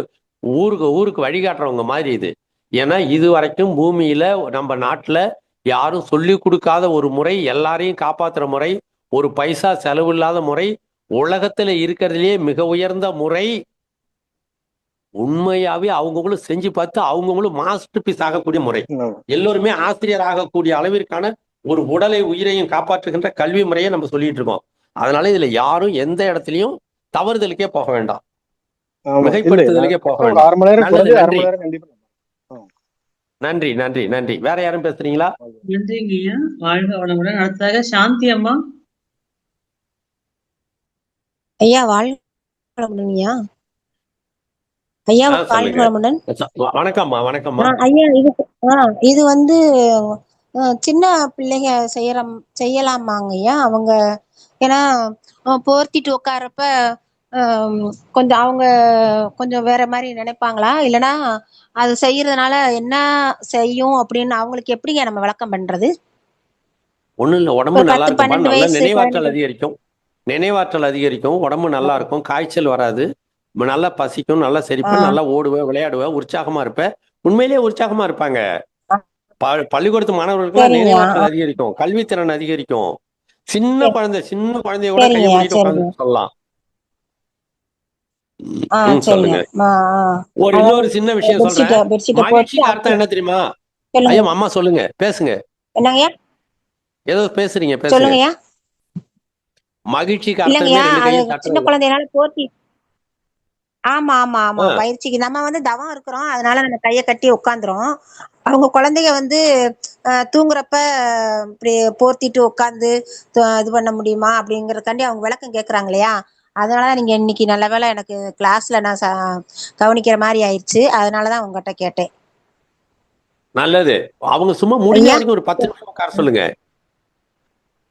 ஊருக்கு ஊருக்கு வழிகாட்டுறவங்க மாதிரி இது. ஏன்னா இது வரைக்கும் பூமியில நம்ம நாட்டுல யாரும் சொல்லி கொடுக்காத ஒரு முறை, எல்லாரையும் காப்பாத்துற முறை, ஒரு பைசா செலவு இல்லாத முறை, உலகத்துல இருக்கிறதுலயே மிக உயர்ந்த முறை. உண்மையாவே அவங்கவுங்களும் செஞ்சு பார்த்து அவங்கவுங்களும் மாஸ்டர் பீஸ் ஆகக்கூடிய முறை. ஆமா. எல்லோருமே ஆசிரியர் ஆகக்கூடிய அளவிற்கான ஒரு உடலை உயிரையும் காப்பாற்றுகின்ற கல்வி முறையை நம்ம சொல்லிட்டு இருக்கோம். அதனால இதுல யாரும் எந்த இடத்துலயும் தவறுதலுக்கே போக வேண்டாம், ஆமா. இல்ல நான் மிகைப்படுத்துதலுக்கே போக கரெக்டா ஒரு வேண்டாம். 1/2 மணி நேரம் நல்லது, குறைஞ்சு 1/2 நன்றி மணி நேரம் கண்டிப்பா. நன்றி நன்றி நன்றி. வேற யாரும் பேசுறீங்களா? நன்றிங்க ஐயா. வாழ்க வளமுடன். அடுத்ததாக சாந்தி அம்மா. ஐயா வாழ்க வளமுடன் ஐயா. ஐயா வாழ்க சொல்லுங்க. வளமுடன். வணக்கம்மா, வணக்கம்மா. ஐயா இது வந்து சின்ன பிள்ளைங்க செய்யலாமாங்க ஐயா? அவங்க ஏன்னா போர்த்திட்டு உட்கார்றப்ப கொஞ்சம் அவங்க கொஞ்சம் வேற மாதிரி நினைப்பாங்களா? இல்லைன்னா அது செய்யறதுனால என்ன செய்யும் அப்படின்னு அவங்களுக்கு எப்படிங்க நம்ம விளக்கம் பண்றது? ஒண்ணும் இல்ல, உடம்பு ஒரு நல்லா 10, இருக்கும்பா. 12 நல்ல வயசு நினைவாற்றல் குழந்தைங்க. அதிகரிக்கும். நினைவாற்றல் அதிகரிக்கும், உடம்பு நல்லா இருக்கும், காய்ச்சல் வராது, நல்லா பசிக்கும், நல்லா ஆ, செரிப்பு, நல்லா ஓடுவேன், விளையாடுவேன், உற்சாகமா இருப்பேன். உண்மையிலேயே உற்சாகமா இருப்பாங்க. ஆ, பள்ளிக்கூடத்து மாணவர்களுக்கெல்லாம் சரிங்கய்யா. நினைவாற்றல் அதிகரிக்கும், கல்வித்திறன் அதிகரிக்கும். சின்ன குழந்தைய கூட கையை சரிங்கய்யா, மூடிட்டு சரிங்க. உட்காந்து சொல்லலாம். சரிங்க. சொல்லுங்க. அதாவது இன்னொரு சின்ன விஷயம் சொல்றேன். பெட்ஷீட்டை போட்டு மகிழ்ச்சிக்கு அர்த்தம் அப்படி என்ன தெரியுமா? சொல்லுங்க. ஐயா, அம்மா சொல்லுங்க, பேசுங்க. என்னங்கய்யா? ஏதோ பேசுறீங்க, பேசுங்க. சொல்லுங்கய்யா. மகிழ்ச்சிக்கு அர்த்தமே இல்லங்கய்யா, 2 அது கையும் சின்ன தட்டுறது. குழந்தைனால போத்தி. ஆமா, ஆமா, ஆமா. ஆ, பயிற்சிக்கு நம்ம தவம் இருக்கிறோம். அதனால நம்ம கைய கட்டி உட்காந்துரும். அவங்க குழந்தைங்க தூங்குறப்ப இப்படி போர்த்திட்டு உட்காந்து இது பண்ண முடியுமா அப்படிங்கறதுக்காண்டி அவங்க விளக்கம் கேட்கறாங்க இல்லையா? அதனாலதான் நீங்க இன்னைக்கு நல்ல வேளை எனக்கு கிளாஸ்ல நான் கவனிக்கிற மாதிரி ஆயிடுச்சு. அதனாலதான் உங்ககிட்ட கேட்டேன். நல்லது. அவங்க சும்மா முடிஞ்ச ஐயா. வரைக்கும் ஒரு 10 நிமிஷம் உட்கார சொல்லுங்க.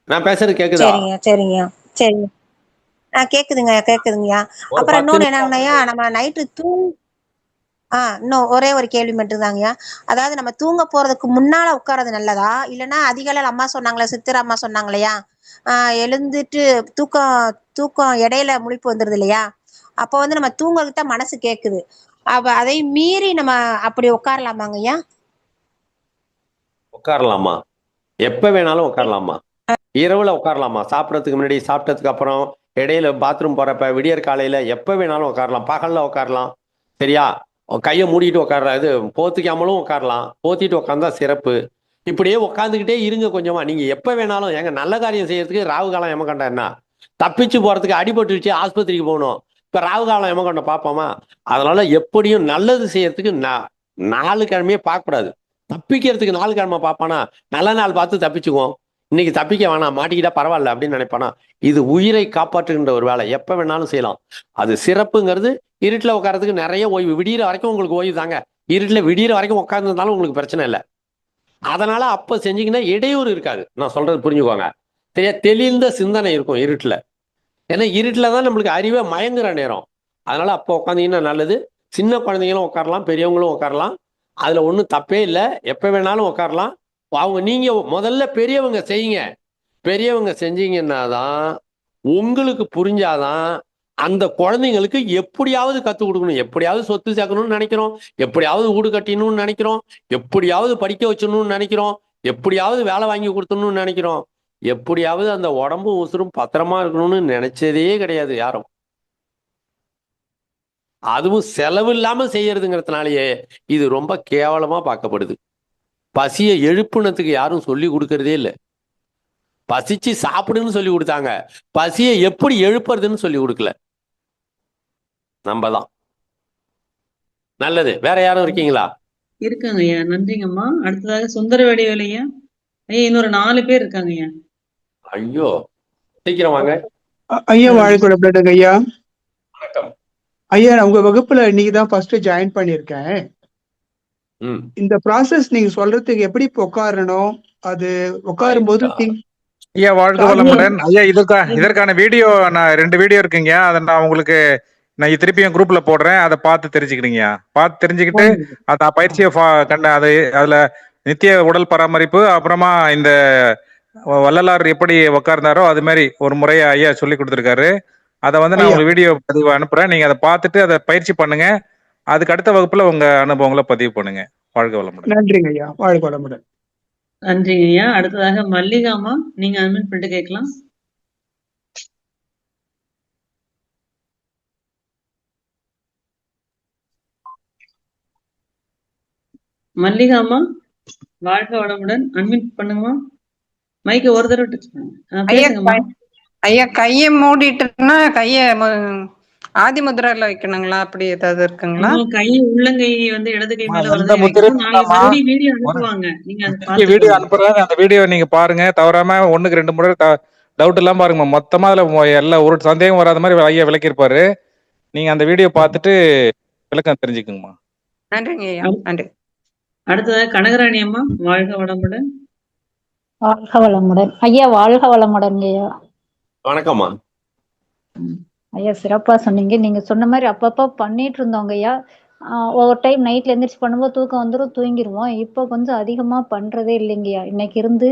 நான் பேசுறது கேக்குதா? சரிங்க, சரிங்க, சரிங்க. கேக்குதுங்க, கேக்குதுங்கய்யா. ஒரு அப்புறம் 10 இன்னொன்னு நிமிஷம். என்னங்கய்யா, நம்ம நைட்டு இன்னும் ஒரே ஒரு கேள்வி மட்டும்தாங்கய்யா. அதாவது நம்ம தூங்க போறதுக்கு முன்னால உட்கார்றது நல்லதா? இல்லைன்னா அதிகாலையில அம்மா சொன்னாங்களே, சித்திர அம்மா சொன்னாங்க இல்லையா? எழுந்துட்டு தூக்கம் தூக்கம் இடையில முழிப்பு வந்துருது இல்லையா? அப்போ நம்ம தூங்குறதுக்கு தான் மனசு கேக்குது. அப்ப அதை மீறி நம்ம அப்படி உட்காரலாமாங்கய்யா? உட்காரலாமா? எப்ப வேணாலும் உட்காரலாமா? இரவுல உட்காரலாமா? சாப்பிடறதுக்கு முன்னாடி, சாப்பிட்டதுக்கு அப்புறம், இடையில பாத்ரூம் போறப்ப, விடியற் காலையில எப்ப வேணாலும் உட்காரலாம். பகல்ல உட்காரலாம். சரியா? கையை மூடிட்டு உட்காரலாம். இது போத்திக்காமலும் உட்காரலாம். போத்திட்டு உட்கார்ந்தா சிறப்பு. இப்படியே உட்காந்துக்கிட்டே இருங்க கொஞ்சமா. நீங்க எப்ப வேணாலும் ஏங்க, நல்ல காரியம் செய்யறதுக்கு ராவு காலம் எமகண்டம் என்ன? தப்பிச்சு போறதுக்கு அடிபட்டுருச்சு ஆஸ்பத்திரிக்கு போகணும். இப்ப ராவு காலம் எமகண்டம் பார்ப்போமா? அதனால எப்படியும் நல்லது செய்யறதுக்கு 4 கிழமையே பார்க்க கூடாது. தப்பிக்கிறதுக்கு 4 கிழமை பார்ப்பானா? நல்ல நாள் பார்த்து தப்பிச்சுக்குவோம். இன்னைக்கு தப்பிக்க வேணாம், மாட்டிக்கிட்டா பரவாயில்ல அப்படின்னு நினைப்பானா? இது உயிரை காப்பாற்றுகின்ற ஒரு வேலை, எப்ப வேணாலும் செய்யலாம். அது சிறப்புங்கிறது. இருட்டுல உட்காரத்துக்கு நிறைய ஓய்வு, விடிகிற வரைக்கும் உங்களுக்கு ஓய்வு தாங்க. இருட்டுல விடிகிற வரைக்கும் உட்கார்ந்துருந்தாலும் உங்களுக்கு பிரச்சனை இல்லை. அதனால அப்ப செஞ்சீங்கன்னா இடையூறு இருக்காது. நான் சொல்றது புரிஞ்சுக்கோங்க. சரியா? தெளிந்த சிந்தனை இருக்கும் இருட்டுல. ஏன்னா இருட்டுல தான் நம்மளுக்கு அறிவே மயங்குற நேரம். அதனால அப்போ உட்காந்தீங்கன்னா நல்லது. சின்ன குழந்தைங்களும் உட்காரலாம், பெரியவங்களும் உட்காரலாம். அதுல ஒன்றும் தப்பே இல்லை. எப்ப வேணாலும் உட்காரலாம். நீங்க முதல்ல பெரியவங்க செய்யுங்க. பெரியவங்க செஞ்சீங்கன்னா தான் உங்களுக்கு புரிஞ்சாதான் அந்த குழந்தைங்களுக்கு எப்படியாவது கத்துக் கொடுக்கணும். எப்படியாவது சொத்து சேர்க்கணும்னு நினைக்கிறோம், எப்படியாவது வீடு கட்டணும்னு நினைக்கிறோம், எப்படியாவது படிக்க வச்சணும்னு நினைக்கிறோம், எப்படியாவது வேலை வாங்கி கொடுத்தணும்னு நினைக்கிறோம். எப்படியாவது அந்த உடம்பு உசுரும் பத்திரமா இருக்கணும்னு நினைச்சதே கிடையாது யாரும். அதுவும் செலவு இல்லாம செய்யறதுங்கிறதுனாலயே இது ரொம்ப கேவலமா பார்க்கப்படுது. பசியை எழுப்புனதுக்கு யாரும் சொல்லி கொடுக்கறதே இல்லை. பசிச்சு சாப்பிடுன்னு சொல்லி கொடுத்தாங்க, பசியை எப்படி எழுப்புறதுன்னு சொல்லி கொடுக்கல. நம்ம தான். நல்லது. வேற யாரும் இருக்கீங்களா? இருக்காங்க ஐயா. நன்றிங்கம்மா. அடுத்ததாக சுந்தர வடிவேலு ஐயா. ஐயா இன்னொரு 4 பேர் இருக்காங்க ஐயா. ஐயோ, சீக்கிரம் வாங்க. ஐயா வாழ்க்கை ஐயா. வணக்கம். ஐயா நான் உங்க வகுப்புல இன்னைக்கு தான் ஃபர்ஸ்ட் ஜாயின் பண்ணியிருக்கேன். இந்த ப்ராசஸ் நீங்க சொல்றதுக்கு எப்படி உட்காரணும், அது உட்காரும் போது ஐயா வாழ்க வளமுடன். ஐயா இதற்கான வீடியோ நான் 2 வீடியோ இருக்குங்க. அதை நான் உங்களுக்கு நான் திருப்பியும் குரூப்ல போடுறேன். அதை பார்த்து தெரிஞ்சுக்கிடுங்க. பார்த்து தெரிஞ்சுக்கிட்டு அந்த பயிற்சியை அது அதுல நித்திய உடல் பராமரிப்பு, அப்புறமா இந்த வள்ளலார் எப்படி உட்கார்ந்தாரோ அது மாதிரி ஒரு முறையை ஐயா சொல்லி கொடுத்துருக்காரு. அதை வந்து நான் உங்களுக்கு வீடியோ பதிவு அனுப்புறேன். நீங்க அதை பார்த்துட்டு அதை பயிற்சி பண்ணுங்க. அதுக்கு அடுத்த வகுப்புல உங்க அனுபவங்களை பதிவு பண்ணுங்க. வாழ்க வளமுடன். நன்றிங்க ஐயா. வாழ்க வளமுடன். நன்றிங்க ஐயா. அடுத்ததாக மல்லிகாமா, நீங்க அட்மிட் பண்ணிட்டு கேட்கலாம். மல்லிகாமா, வாழ்க வளமுடன். அட்மிட் பண்ணுங்கம்மா. மைக்க ஒரு தடவை டச் பண்ணுங்க. பேசுங்கம்மா. ஐயா கைய மூடிட்டுன்னா ஆதி முத்ரால வைக்கணுங்களா? அப்படி ஏதாவது இருக்குங்களா? கை உள்ளங்கை வந்து இடது கை மேல வலது கை வைக்கணும். நாளைக்கு மறுபடியும் வீடியோ அனுப்புவாங்க. நீங்க அதை வீடியோ அனுப்புறேன். அந்த வீடியோ நீங்க பாருங்க. தவறாம 1க்கு 2 முறை டவுட் இல்லாம பாருங்க. மொத்தமா அதுல எல்லா ஒரு சந்தேகம் வராத மாதிரி ஐயா விளக்கியிருப்பாரு. நீங்க அந்த வீடியோ பார்த்துட்டு விளக்கம் தெரிஞ்சுக்குங்கம்மா. நன்றிங்க ஐயா. நன்றி. அடுத்ததாக கனகராணி அம்மா, வாழ்க வளமுடன். வாழ்க வளமுடன் ஐயா. வாழ்க வளமுடன் ஐயா. வணக்கம்மா. ஐயா சிறப்பா சொன்னீங்க. நீங்க சொன்ன மாதிரி அப்பப்போ பண்ணிட்டு இருந்தோங்க ஐயா. ஒவ்வொரு டைம் நைட்ல எந்திரிச்சு பண்ணும்போது தூக்கம் வந்துடும், தூங்கிடுவோம். இப்போ கொஞ்சம் அதிகமா பண்றதே இல்லைங்கய்யா. இன்னைக்கு இருந்து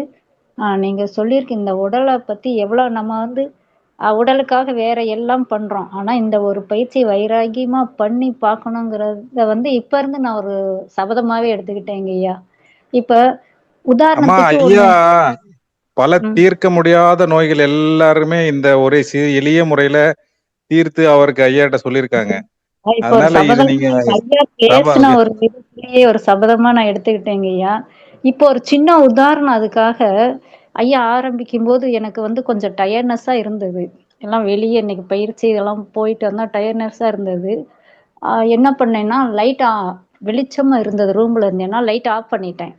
நீங்க சொல்லியிருக்க இந்த உடலை பத்தி எவ்வளவு நம்ம வந்து உடலுக்காக வேற எல்லாம் பண்றோம். ஆனா இந்த ஒரு பயிற்சி வைராகியமா பண்ணி பார்க்கணுங்கிறத வந்து இப்ப இருந்து நான் ஒரு சபதமாவே எடுத்துக்கிட்டேங்க ஐயா. இப்ப உதாரணத்துக்கு ஐயா பல தீர்க்க முடியாத நோய்கள் எல்லாருமே இந்த ஒரே எளிய முறையில தீர்த்து அவருக்கு ஐயாட்ட சொல்லியிருக்காங்க. ஒரு சபதமா நான் எடுத்துக்கிட்டேங்க ஐயா. இப்போ ஒரு சின்ன உதாரணம். அதுக்காக ஐயா ஆரம்பிக்கும் போது எனக்கு வந்து கொஞ்சம் டயர்ட்னஸா இருந்தது. எல்லாம் வெளியே இன்னைக்கு பயிற்சி இதெல்லாம் போயிட்டு வந்தா டயர்ட்னஸா இருந்தது. என்ன பண்ணேன்னா லைட் வெளிச்சமா இருந்தது. ரூம்ல இருந்தேன்னா லைட் ஆஃப் பண்ணிட்டேன்.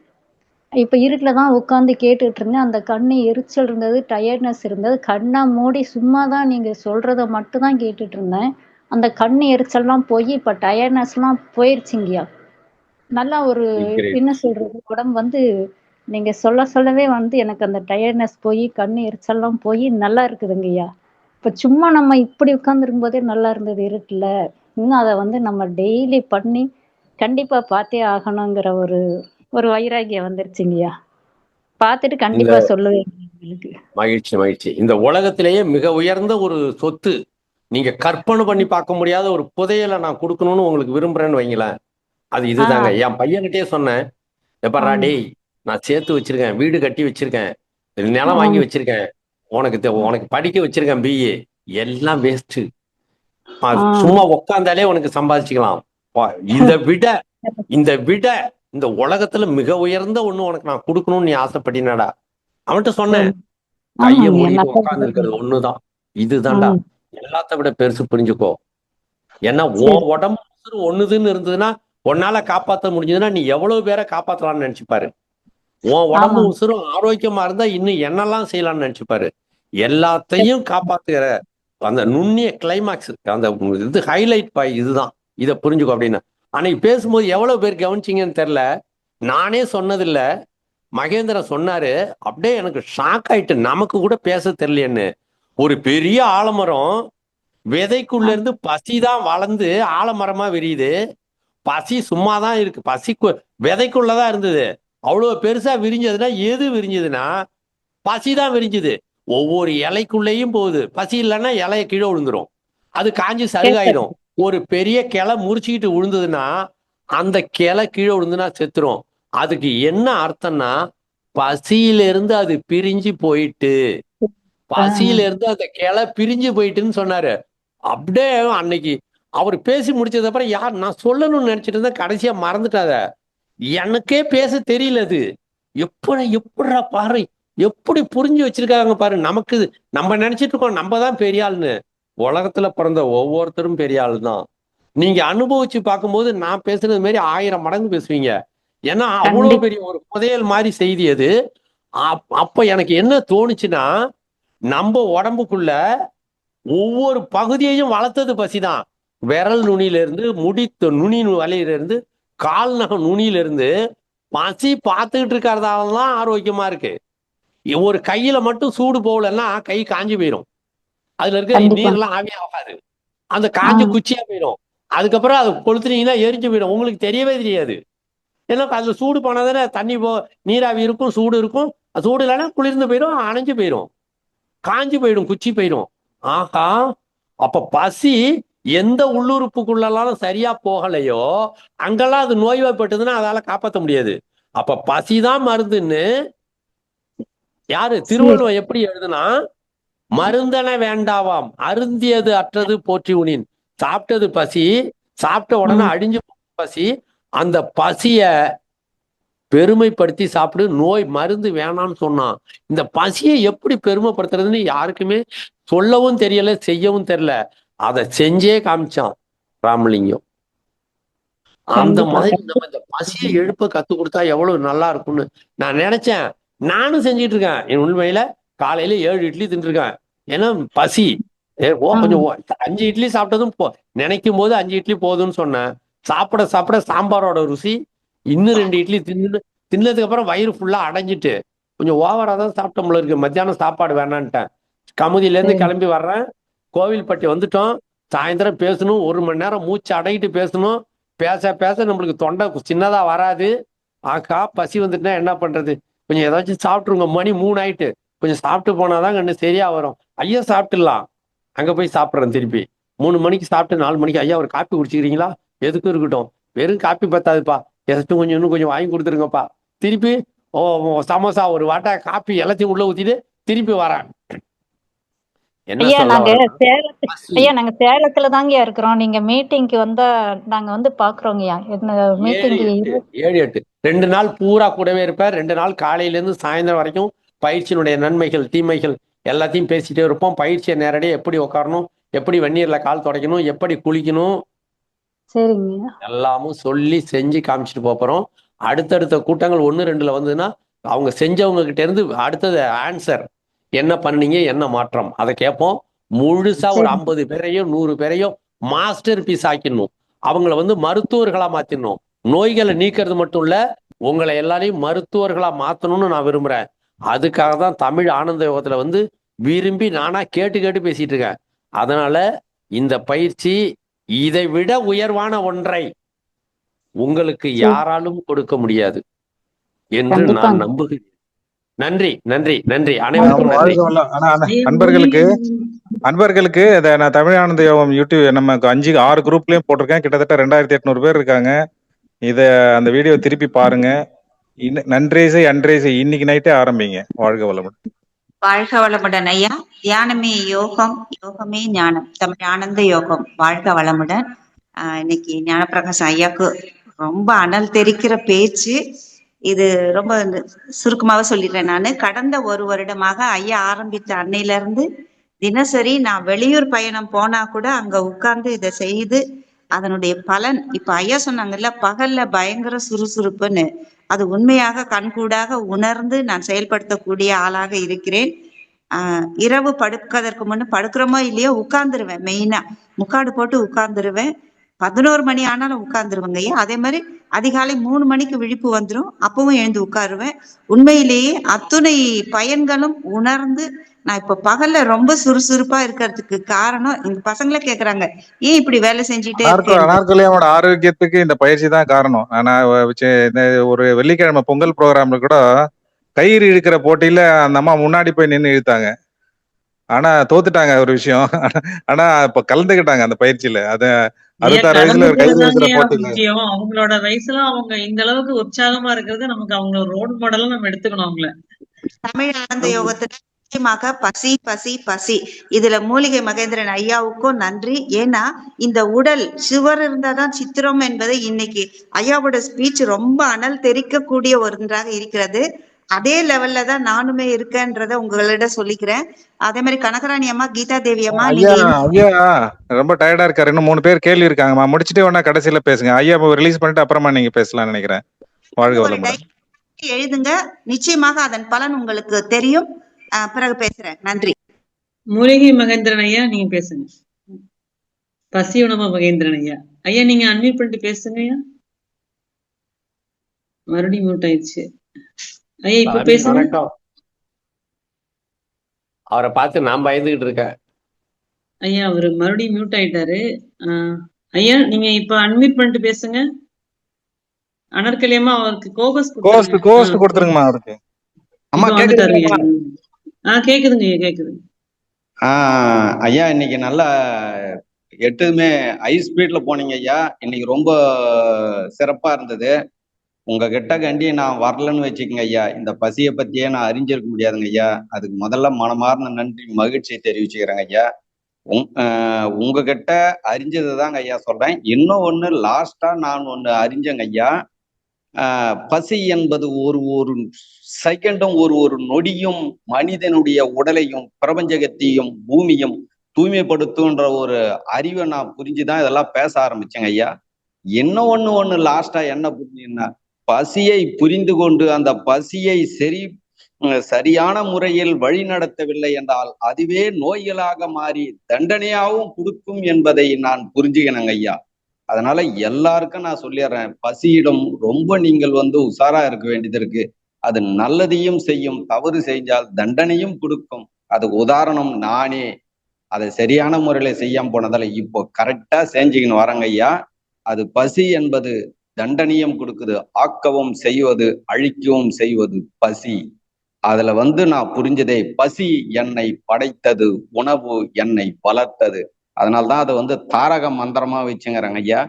இப்ப இருட்டுல தான் உட்காந்து கேட்டுட்டு இருந்தேன். அந்த கண்ணு எரிச்சல் இருந்தது, டயர்ட்னஸ் இருந்தது. கண்ணை மூடி சும்மா தான் நீங்க சொல்றத மட்டும் தான் கேட்டுட்டு இருந்தேன். அந்த கண்ணு எரிச்சல்லாம் போய் இப்ப டயர்ட்னஸ்லாம் போயிருச்சுங்கய்யா. நல்லா ஒரு என்ன சொல்றது, உடம்பு வந்து நீங்க சொல்லவே வந்து எனக்கு அந்த டயர்ட்னஸ் போய் கண்ணு எரிச்சல்லாம் போய் நல்லா இருக்குதுங்கய்யா. இப்ப சும்மா நம்ம இப்படி உட்கார்ந்துருக்கும் போதே நல்லா இருந்தது இருட்டுல. இன்னும் அதை வந்து நம்ம டெய்லி பண்ணி கண்டிப்பா பார்த்தே ஆகணுங்கிற ஒரு வைராகியம் வந்துருச்சுங்கய்யா. பார்த்துட்டு கண்டிப்பா சொல்லுவேன். மகிழ்ச்சி மகிழ்ச்சி. இந்த உலகத்திலேயே மிக உயர்ந்த ஒரு சொத்து, நீங்க கற்பனை பண்ணி பார்க்க முடியாத ஒரு புதையலை நான் கொடுக்கணும்னு உங்களுக்கு விரும்புறேன்னு வைங்களேன், அது இதுதாங்க. என் பையன்கிட்டயே சொன்னேன், எப்பறா டேய், நான் சேர்த்து வச்சிருக்கேன், வீடு கட்டி வச்சிருக்கேன், நிலம் வாங்கி வச்சிருக்கேன், உனக்கு படிக்க வச்சிருக்கேன் பிஏ, எல்லாம் வேஸ்ட். சும்மா உட்காந்தாலே உனக்கு சம்பாதிச்சுக்கலாம். இந்த விட இந்த உலகத்துல மிக உயர்ந்த ஒண்ணு உனக்கு நான் கொடுக்கணும்னு நீ ஆசைப்பட்டினாடா. அவன்கிட்ட சொன்னேன், கைய மூடிட்டு உட்கார்ந்து இருக்கிறது ஒண்ணுதான், இதுதான்டா எல்லாத்த விட பெருசு, புரிஞ்சுக்கோ. ஏன்னா உன் உடம்பு ஒண்ணுதுன்னு இருந்ததுன்னா, உன்னால காப்பாற்ற முடிஞ்சதுன்னா நீ எவ்வளவு பேரை காப்பாத்தலாம்னு நினைச்சுப்பாரு. உன் உடம்பு உசுரும் ஆரோக்கியமா இருந்தா இன்னும் என்னெல்லாம் செய்யலாம்னு நினைச்சுப்பாரு. எல்லாத்தையும் காப்பாத்துகிற அந்த நுண்ணிய கிளைமாக்ஸ், அந்த இது ஹைலைட் பாய் இதுதான், இதை புரிஞ்சுக்கோ அப்படின்னு. அன்னைக்கு பேசும்போது எவ்வளவு பேர் கவனிச்சிங்கன்னு தெரியல. நானே சொன்னதில்ல, மகேந்திரன் சொன்னாரு. அப்படியே எனக்கு ஷாக் ஆயிட்டு, நமக்கு கூட பேச தெரியலையேன்னு. ஒரு பெரிய ஆலமரம் விதைக்குள்ள இருந்து பசிதான் வளர்ந்து ஆலமரமா விரியுது. பசி சும்மாதான் இருக்கு, பசி விதைக்குள்ளதான் இருந்தது. அவ்வளவு பெருசா விரிஞ்சதுன்னா எது விரிஞ்சதுன்னா பசிதான் விரிஞ்சுது. ஒவ்வொரு இலைக்குள்ளேயும் போகுது. பசி இல்லைன்னா இலைய கீழே விழுந்துரும், அது காஞ்சி சருகாயிடும். ஒரு பெரிய கிளை முறிச்சுக்கிட்டு விழுந்ததுன்னா அந்த கிளை கீழே விழுந்துன்னா செத்துரும். அதுக்கு என்ன அர்த்தம்னா பசியிலிருந்து அது பிரிஞ்சு போயிட்டு, பசியிலிருந்து அந்த கிளை பிரிஞ்சு போயிட்டுன்னு சொன்னாரு. அப்படியே அன்னைக்கு அவர் பேசி முடிச்சது அப்புறம் யார் நான் சொல்லணும்னு நினைச்சிட்டு இருந்தேன், கடைசியா மறந்துட்டாத. எனக்கே பேச தெரியல அது. எப்படா பாரு, எப்படி புரிஞ்சு வச்சிருக்காங்க பாரு. நமக்கு நம்ம நினைச்சிட்டு இருக்கோம் நம்ம தான் பெரிய ஆளுன்னு. உலகத்துல பிறந்த ஒவ்வொருத்தரும் பெரிய ஆள் தான். நீங்க அனுபவிச்சு பார்க்கும்போது நான் பேசுறது மாதிரி 1000 மடங்கு பேசுவீங்க. ஏன்னா அவ்வளவு பெரிய ஒரு புதையல் மாதிரி செய்தி அது. அப்ப எனக்கு என்ன தோணுச்சுன்னா, நம்ம உடம்புக்குள்ள ஒவ்வொரு பகுதியையும் வளர்த்தது பசிதான். விரல் நுனியில இருந்து நுனி வலையில இருந்து கால் நகம் நுனியில இருந்து பசி பார்த்துக்கிட்டு இருக்கிறதாலதான் ஆரோக்கியமா இருக்கு. ஒரு கையில மட்டும் சூடு போகலன்னா கை காஞ்சி போயிடும். அதுல இருக்க நீர்லாம் ஆவியாகாது. அந்த காஞ்சு குச்சியா போயிடும். அதுக்கப்புறம் அது கொளுத்துனீங்கன்னா எரிஞ்சு போயிடும். உங்களுக்கு தெரியவே தெரியாது. ஏன்னா அதுல சூடு போனாதானே தண்ணி நீராவி இருக்கும், சூடு இருக்கும். சூடு இல்லைன்னா குளிர்ந்து போயிடும், அணைஞ்சு போயிடும், காஞ்சி போயிடும், குச்சி போயிடும். ஆகா, அப்ப பசி எந்த உள்ளுறுப்புக்குள்ளலாம் சரியா போகலையோ அங்கெல்லாம் அது நோய்வாய்ப்பட்டதுன்னா அதால காப்பாற்ற முடியாது. அப்ப பசிதான் மருந்துன்னு யாரு திருவள்ளுவர் எப்படி எழுதுனா, மருந்தன வேண்டாவாம் அருந்தியது அற்றது போற்றி உனின். சாப்பிட்டது பசி, சாப்பிட்ட உடனே அழிஞ்சு பசி. அந்த பசிய பெருமைப்படுத்தி சாப்பிடு, நோய் மருந்து வேணாம்னு சொன்னான். இந்த பசியை எப்படி பெருமைப்படுத்துறதுன்னு யாருக்குமே சொல்லவும் தெரியல, செய்யவும் தெரியல. அதை செஞ்சே காமிச்சான் ராமலிங்கம். அந்த மாதிரி நம்ம இந்த பசியை எழுப்ப கத்து கொடுத்தா எவ்வளவு நல்லா இருக்கும்னு நான் நினைச்சேன். நானும் செஞ்சிட்டு இருக்கேன். என் உண்மையில காலையில 7 இட்லி தின்றுருக்கேன். ஏன்னா பசி கொஞ்சம் 5 இட்லி சாப்பிட்டதும் நினைக்கும் போது 5 இட்லி போதும்னு சொன்னேன். சாப்பிட சாப்பிட சாம்பாரோட ருசி இன்னும் 2 இட்லி தின்னதுக்கு அப்புறம் வயிறு ஃபுல்லா அடைஞ்சிட்டு கொஞ்சம் ஓவரா தான் சாப்பிட்டோம்ல இருக்கு. மத்தியானம் சாப்பாடு வேணான்ட்டேன். கமுதியில இருந்து கிளம்பி வர்றேன், கோவில்பட்டி வந்துட்டோம். சாயந்தரம் பேசணும், 1 மணி நேரம் மூச்சு அடங்கிட்டு பேசணும். பேச பேச நம்மளுக்கு தொண்டை சின்னதா வராது. ஆக்கா பசி வந்துட்டுனா என்ன பண்றது, கொஞ்சம் ஏதாச்சும் சாப்பிட்டுருங்க. மணி 3 ஆயிட்டு, கொஞ்சம் சாப்பிட்டு போனாதான் கண்ணு சரியா வரும். ஐயா சாப்பிட்டுலாம், அங்க போய் சாப்பிட்றேன் திருப்பி. 3 மணிக்கு சாப்பிட்டு 4 மணிக்கு ஐயா ஒரு காப்பி குடிச்சிக்கிறீங்களா, எதுக்கும் இருக்கட்டும், வெறும் காப்பி பத்தாதுப்பா, எதாச்சும் கொஞ்சம் இன்னும் கொஞ்சம் வாங்கி கொடுத்துருங்கப்பா. திருப்பி சமோசா ஒரு வாட்டை காப்பி எல்லாத்தையும் உள்ள ஊத்திட்டு திருப்பி வரேன். ஐயா நாங்க சேலத்துல தாங்க இருக்கிறோம். நீங்க மீட்டிங்க்கு வந்தா நாங்க வந்து பாக்குறோங்கய்யா. என்ன மீட்டிங் 7, 8 2 நாள் பூரா கூடவே இருப்பேன். 2 நாள் காலையில இருந்து சாயந்தரம் வரைக்கும் பயிற்சியினுடைய நன்மைகள் தீமைகள் எல்லாத்தையும் பேசிட்டே இருப்போம். பயிற்சியை நேரடியாக எப்படி உட்காரணும், எப்படி வெந்நீர்ல கால் துடைக்கணும், எப்படி குளிக்கணும், சரிங்க எல்லாமும் சொல்லி செஞ்சு காமிச்சிட்டு போறோம். அடுத்தடுத்த கூட்டங்கள் 1, 2ல வந்ததுன்னா அவங்க செஞ்சவங்க கிட்ட இருந்து அடுத்தது ஆன்சர், என்ன பண்ணீங்க, என்ன மாற்றம், அதை கேட்போம். முழுசா ஒரு 50 பேரையும் 100 பேரையும் மாஸ்டர் பீஸ் ஆக்கிடணும். அவங்கள வந்து மருத்துவர்களா மாத்திடணும். நோய்களை நீக்கிறது மட்டும் இல்ல, உங்களை எல்லாரையும் மருத்துவர்களா மாத்தணும்னு நான் விரும்புறேன். அதுக்காக தான் தமிழ் ஆனந்த யோகத்துல வந்து விரும்பி நானா கேட்டு கேட்டு பேசிட்டு இருக்கேன். அதனால இந்த பயிற்சி இதை விட உயர்வான ஒன்றை உங்களுக்கு யாராலும் கொடுக்க முடியாது என்று நான் நம்புகிறேன். நன்றி நன்றி நன்றி அனைவருக்கும் நன்றி. அன்பர்களுக்கு நான் தமிழ் ஆனந்த யோகம் யூடியூப் நமக்கு 5, 6 குரூப்லயும் போட்டிருக்கேன். கிட்டத்தட்ட 2800 பேர் இருக்காங்க. இத அந்த வீடியோ திருப்பி பாருங்க. நன்றே செய் அன்றே செய், இன்னைக்கு நைட்டே ஆரம்பிங்க. வாழ்க வளமுடன். வாழ்க வளமுடன் ஐயா. தியானமே யோகம், யோகமே ஞானம், தமிழ் ஆனந்த யோகம். வாழ்க வளமுடன். இன்னைக்கு ஞானப்பிரகாஷ் ஐயாக்கு ரொம்ப அனல் தெரிக்கிற பேச்சு. இது ரொம்ப சுருக்கமாக சொல்லிடுறேன். நான் கடந்த 1 வருடமாக ஐயா ஆரம்பித்த அன்னையில இருந்து தினசரி நான் வெளியூர் பயணம் போனா கூட அங்க உட்கார்ந்து இதை செய்து அதனுடைய பலன் இப்ப ஐயா சொன்னாங்கல்ல, பகல்ல பயங்கர சுறுசுறுப்புன்னு, அது உண்மையாக கண்கூடாக உணர்ந்து நான் செயல்படுத்தக்கூடிய ஆளாக இருக்கிறேன். இரவு படுக்கிறதற்கு முன்னு படுக்கிறோமோ இல்லையோ உட்கார்ந்துருவேன். மெயினா முக்காடு போட்டு உட்கார்ந்துருவேன். 11 மணி ஆனாலும் உட்கார்ந்துருவேங்க ஐயா. அதே மாதிரி அதிகாலை 3 மணிக்கு விழிப்பு வந்துடும், அப்பவும் எழுந்து உட்காருவேன். உண்மையிலேயே அத்துணை பயன்களும் உணர்ந்து நான் இப்ப பகல்ல ரொம்ப சுறுசுறுப்பா இருக்கிறதுக்கு காரணம் எங்க பசங்களே கேக்குறாங்க, ஏன் இப்படி வேலை செஞ்சுட்டே அனார்கலியாவோட ஆரோக்கியத்துக்கு இந்த பயிற்சி தான் காரணம். ஒரு வெள்ளிக்கிழமை பொங்கல் ப்ரோக்ராம்ல கூட கயிறு இழுக்கிற போட்டியில அந்த அம்மா முன்னாடி போய் நின்று இழுத்தாங்க. ஆனா தோத்துட்டாங்க ஒரு விஷயம். ஆனா இப்ப கலந்துக்கிட்டாங்க அந்த பயிற்சியில. அத ஐயா 66 வயசுல ஒரு கலந்துக்கிறதுதாங்க கைவிடுதல ஐயா போட்டிக்கு. முக்கியம். அவங்களோட வயசுல அவங்க இந்த அளவுக்கு உற்சாகமா இருக்கிறது நமக்கு அவங்க ரோல் மாடலா நம்ம எடுத்துக்கணும் அவங்கள. தமிழ் ஆனந்த யோகத்துல நிச்சயமாக பசி பசி பசி இதுல மூலிகை மகேந்திரன் ஐயாவுக்கும் நன்றி. ஏன்னா இந்த உடல் சுவர் இருந்தாதான் சித்திரம் என்பதை இன்னைக்கு ஐயாவோட ஸ்பீச் ரொம்ப அனல் தெரிக்கக்கூடிய ஒன்றாக இருக்கிறது. அதே லெவல்ல தான் நானுமே இருக்கேன்றத உங்களிடம் சொல்லிக்கிறேன். அதே மாதிரி கனகராணி அம்மா, கீதா தேவி அம்மா, ஐயா நீங்க ஐயா ரொம்ப டயர்டா இருக்காரு. இன்னும் 3 பேர் கேள்வி இருக்காங்கம்மா. முடிச்சுட்டு வேணா கடைசியில பேசுங்க. ஐயா ரிலீஸ் பண்ணிட்டு அப்புறமா நீங்க பேசலாம்னு நினைக்கிறேன். வாழ்க ஒரு வளமுடன். டைரி எழுதுங்க. நிச்சயமாக அதன் பலன் உங்களுக்கு தெரியும். பிறகு பேசுறேன். நன்றி. மூலிகை மகேந்திரன் ஐயா நீங்க பேசுங்க. பசி உணவு மகேந்திரன் ஐயா. ஐயா நீங்க அன்மியூட் பண்ணிட்டு பேசுங்க ஐயா. மறுபடியும் மியூட் ஆயிடுச்சு. ஐயா இப்ப சாமி பேசுங்க. வணக்கம். அவரை பார்த்து நான் பயந்துகிட்டு இருக்கேன். ஐயா அவரு மறுபடியும் மியூட் ஆயிட்டாரு. ஐயா நீங்க இப்ப அன்மியூட் பண்ணிட்டு பேசுங்க. அனர்கலியமா அவருக்கு கோகஸ் கோஸ்ட் கொடுத்துருங்கம்மா அவருக்கு. அம்மா கேக்குதுங்களா? கேக்குதுங்க ஐயா கேக்குதுங்க. ஐயா இன்னைக்கு நல்லா 8மே ஹை ஸ்பீட்ல போனீங்க ஐயா. இன்னைக்கு ரொம்ப சிறப்பா இருந்தது. உங்ககிட்ட கண்டி நான் வரலன்னு வச்சுக்கோங்க ஐயா, இந்த பசியை பத்தியே நான் அறிஞ்சிருக்க முடியாதுங்க ஐயா. அதுக்கு முதல்ல மனமார்ந்த நன்றி மகிழ்ச்சியை தெரிவிச்சுக்கிறேங்க ஐயா. உங்ககிட்ட அறிஞ்சதுதாங்க ஐயா சொல்றேன். இன்னும் ஒண்ணு லாஸ்டா நான் ஒண்ணு அறிஞ்சேங்க ஐயா. பசி என்பது ஒரு செகண்டும் ஒரு நொடியும் மனிதனுடைய உடலையும் பிரபஞ்சகத்தையும் பூமியும் தூய்மைப்படுத்துன்ற ஒரு அறிவை நான் புரிஞ்சுதான் இதெல்லாம் பேச ஆரம்பிச்சேங்க ஐயா. இன்னும் ஒண்ணு லாஸ்டா என்ன புரிஞ்சுன்னா, பசியை புரிந்து கொண்டு அந்த பசியை சரியான முறையில் வழி நடத்தவில்லை என்றால் அதுவே நோய்களாக மாறி தண்டனையாகவும் கொடுக்கும் என்பதை நான் புரிஞ்சுக்கணுங்க ஐயா. அதனால எல்லாருக்கும் நான் சொல்லிடுறேன், பசியிடம் ரொம்ப நீங்கள் உஷாரா இருக்க வேண்டியது இருக்கு. அது நல்லதையும் செய்யும், தவறு செஞ்சால் தண்டனையும் கொடுக்கும். அதுக்கு உதாரணம் நானே. அதை சரியான முறையில செய்யாம போனதால இப்போ கரெக்டா செஞ்சுக்கின்னு வரங்க ஐயா. அது பசி என்பது தண்டனையும் கொடுக்குது, ஆக்கவும் செய்வது அழிக்கவும் செய்வது பசி. அதுல நான் புரிஞ்சதே, பசி என்னை படைத்தது, உணவு என்னை வளர்த்தது. அதனால்தான் அதை தாரக மந்திரமா வச்சுங்கிறாங்க ஐயா.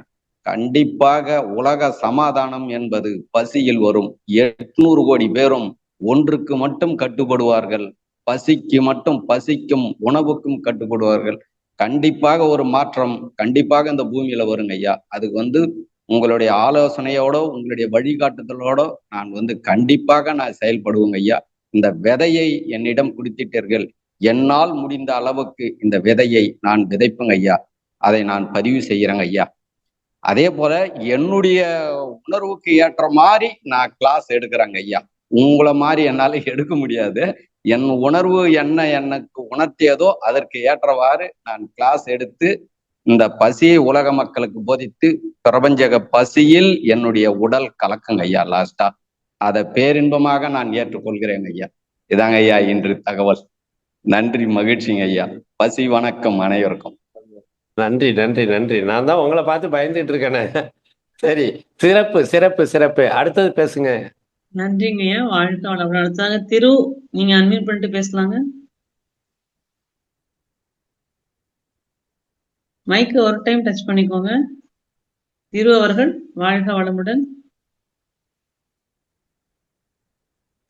கண்டிப்பாக உலக சமாதானம் என்பது பசியில் வரும். 800 கோடி பேரும் ஒன்றுக்கு மட்டும் கட்டுப்படுவார்கள், பசிக்கு மட்டும், பசிக்கும் உணவுக்கும் கட்டுப்படுவார்கள். கண்டிப்பாக ஒரு மாற்றம் கண்டிப்பாக இந்த பூமியில வருங்க ஐயா. அதுக்கு உங்களுடைய ஆலோசனையோட உங்களுடைய வழிகாட்டுதலோட நான் கண்டிப்பாக நான் செயல்படுவேங்க ஐயா. இந்த விதையை என்னிடம் கொடுத்திட்டீர்கள். என்னால் முடிந்த அளவுக்கு இந்த விதையை நான் விதைப்புங்க ஐயா. அதை நான் பதிவு செய்யறேங்க ஐயா. அதே போல என்னுடைய உணர்வுக்கு ஏற்ற மாதிரி நான் கிளாஸ் எடுக்கிறேங்க ஐயா. உங்களை மாதிரி என்னால எடுக்க முடியாது. என் உணர்வு என்ன எனக்கு உணர்த்தியதோ அதற்கு ஏற்றவாறு நான் கிளாஸ் எடுத்து இந்த பசியை உலக மக்களுக்கு போதித்து பிரபஞ்சக பசியில் என்னுடைய உடல் கலக்குங்க ஐயா. லாஸ்டா அதை பேரின்பமாக நான் ஏற்றுக்கொள்கிறேங்க ஐயா. இதாங்க ஐயா இன்று தகவல். நன்றி, மகிழ்ச்சிங்க ஐயா. பசி வணக்கம் அனைவருக்கும். நன்றி நன்றி நன்றி. நான் தான் உங்களை பார்த்து பயந்துட்டு இருக்கேனே. சரி, சிறப்பு சிறப்பு சிறப்பு. அடுத்தது பேசுங்க. நன்றிங்க ஐயா. வாழ்க்கை வளமுடன். அடுத்ததாக திரு, நீங்க அன்மியூட் பண்ணிட்டு பேசலாங்க. மைக்கு ஒரு டைம் டச் பண்ணிக்கோங்க. திரு அவர்கள் வாழ்க வளமுடன்.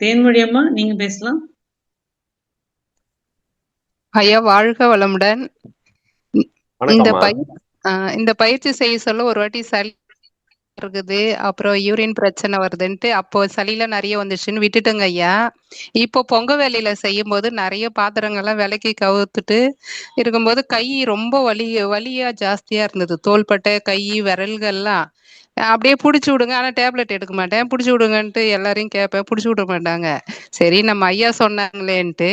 தேன்மொழி அம்மா நீங்க பேசலாம். ஐயா வாழ்க வளமுடன். இந்த பயிற்சி செய்ய சொல்ல ஒரு வாட்டி சளி இருக்குது, அப்புறம் யூரின் பிரச்சனை வருதுன்ட்டு அப்போ சளியில நிறைய வந்துச்சுன்னு விட்டுட்டுங்க ஐயா. இப்போ பொங்க வேலையில செய்யும் போது நிறைய பாத்திரங்கள்லாம் விலக்கி கவுத்துட்டு இருக்கும்போது கை ரொம்ப வலியா ஜாஸ்தியா இருந்தது. தோள்பட்டை, கை, விரல்கள்லாம் அப்படியே புடிச்சு விடுங்க, ஆனா டேப்லெட் எடுக்க மாட்டேன். புடிச்சு விடுங்கன்ட்டு எல்லாரையும் கேட்பேன், புடிச்சு விட மாட்டாங்க. சரி நம்ம ஐயா சொன்னாங்களேன்ட்டு